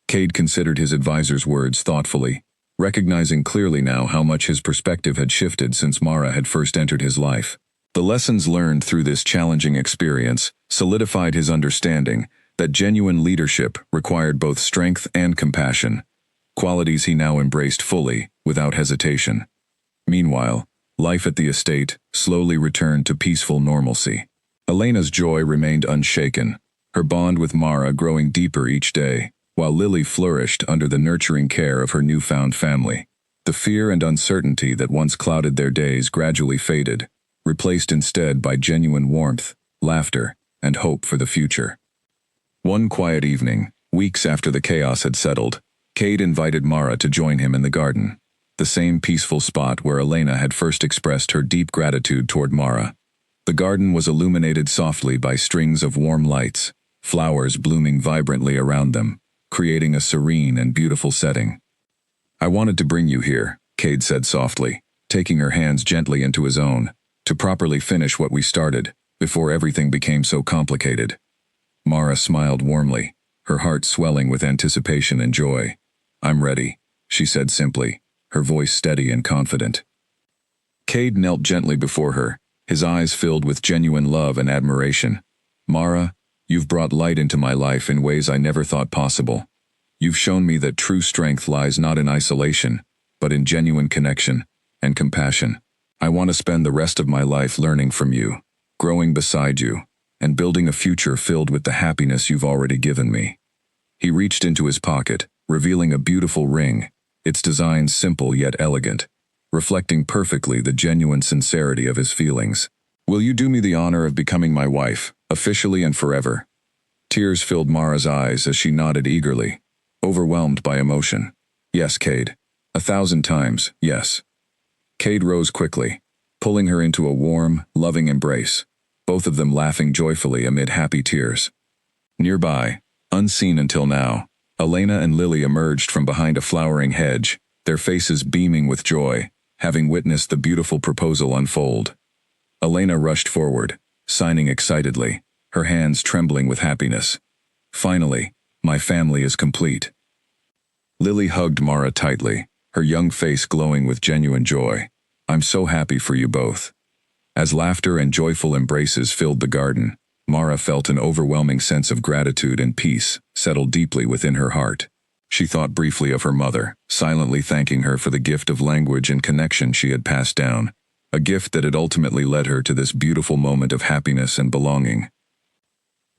Cade considered his advisor's words thoughtfully, recognizing clearly now how much his perspective had shifted since Mara had first entered his life. The lessons learned through this challenging experience solidified his understanding that genuine leadership required both strength and compassion, qualities he now embraced fully, without hesitation. Meanwhile, life at the estate slowly returned to peaceful normalcy. Elena's joy remained unshaken, her bond with Mara growing deeper each day. while Lily flourished under the nurturing care of her newfound family. The fear and uncertainty that once clouded their days gradually faded, replaced instead by genuine warmth, laughter, and hope for the future. One quiet evening, weeks after the chaos had settled, Cade invited Mara to join him in the garden, the same peaceful spot where Elena had first expressed her deep gratitude toward Mara. The garden was illuminated softly by strings of warm lights, flowers blooming vibrantly around them, creating a serene and beautiful setting. "I wanted to bring you here," Cade said softly, taking her hands gently into his own, "to properly finish what we started, before everything became so complicated." Mara smiled warmly, her heart swelling with anticipation and joy. "I'm ready," she said simply, her voice steady and confident. Cade knelt gently before her, his eyes filled with genuine love and admiration. "Mara, you've brought light into my life in ways I never thought possible. You've shown me that true strength lies not in isolation, but in genuine connection and compassion. I want to spend the rest of my life learning from you, growing beside you, and building a future filled with the happiness you've already given me." He reached into his pocket, revealing a beautiful ring, its design simple yet elegant, reflecting perfectly the genuine sincerity of his feelings. "Will you do me the honor of becoming my wife, officially and forever?" Tears filled Mara's eyes as she nodded eagerly, overwhelmed by emotion. "Yes, Cade. 1,000 times, yes." Cade rose quickly, pulling her into a warm, loving embrace, both of them laughing joyfully amid happy tears. Nearby, unseen until now, Elena and Lily emerged from behind a flowering hedge, their faces beaming with joy, having witnessed the beautiful proposal unfold. Elena rushed forward, signing excitedly, her hands trembling with happiness. "Finally, my family is complete." Lily hugged Mara tightly, her young face glowing with genuine joy. "I'm so happy for you both." As laughter and joyful embraces filled the garden, Mara felt an overwhelming sense of gratitude and peace settle deeply within her heart. She thought briefly of her mother, silently thanking her for the gift of language and connection she had passed down, a gift that had ultimately led her to this beautiful moment of happiness and belonging.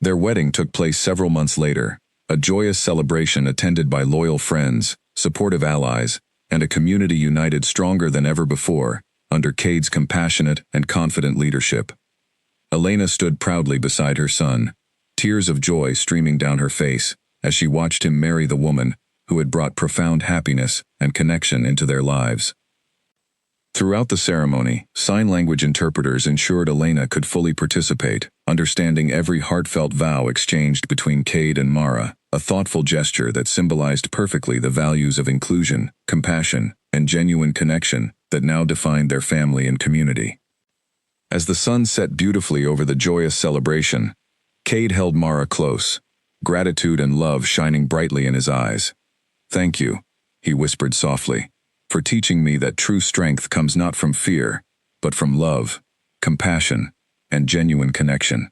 Their wedding took place several months later, a joyous celebration attended by loyal friends, supportive allies, and a community united stronger than ever before, under Cade's compassionate and confident leadership. Elena stood proudly beside her son, tears of joy streaming down her face as she watched him marry the woman who had brought profound happiness and connection into their lives. Throughout the ceremony, sign language interpreters ensured Elena could fully participate, understanding every heartfelt vow exchanged between Cade and Mara, a thoughtful gesture that symbolized perfectly the values of inclusion, compassion, and genuine connection that now defined their family and community. As the sun set beautifully over the joyous celebration, Cade held Mara close, gratitude and love shining brightly in his eyes. "Thank you," he whispered softly, "for teaching me that true strength comes not from fear, but from love, compassion, and genuine connection."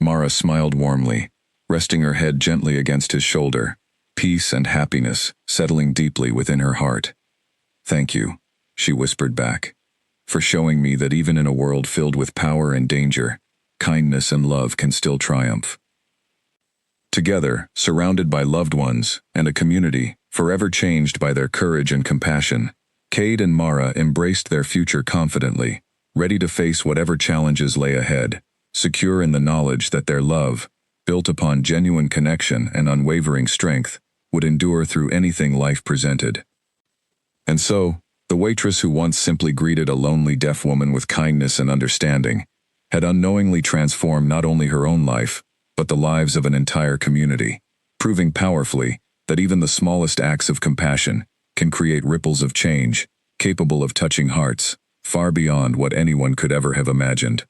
Mara smiled warmly, resting her head gently against his shoulder, peace and happiness settling deeply within her heart. "Thank you," she whispered back, "for showing me that even in a world filled with power and danger, kindness and love can still triumph." Together, surrounded by loved ones and a community forever changed by their courage and compassion, Cade and Mara embraced their future confidently, ready to face whatever challenges lay ahead, secure in the knowledge that their love, built upon genuine connection and unwavering strength, would endure through anything life presented. And so, the waitress who once simply greeted a lonely deaf woman with kindness and understanding had unknowingly transformed not only her own life, but the lives of an entire community, proving powerfully that even the smallest acts of compassion can create ripples of change, capable of touching hearts far beyond what anyone could ever have imagined.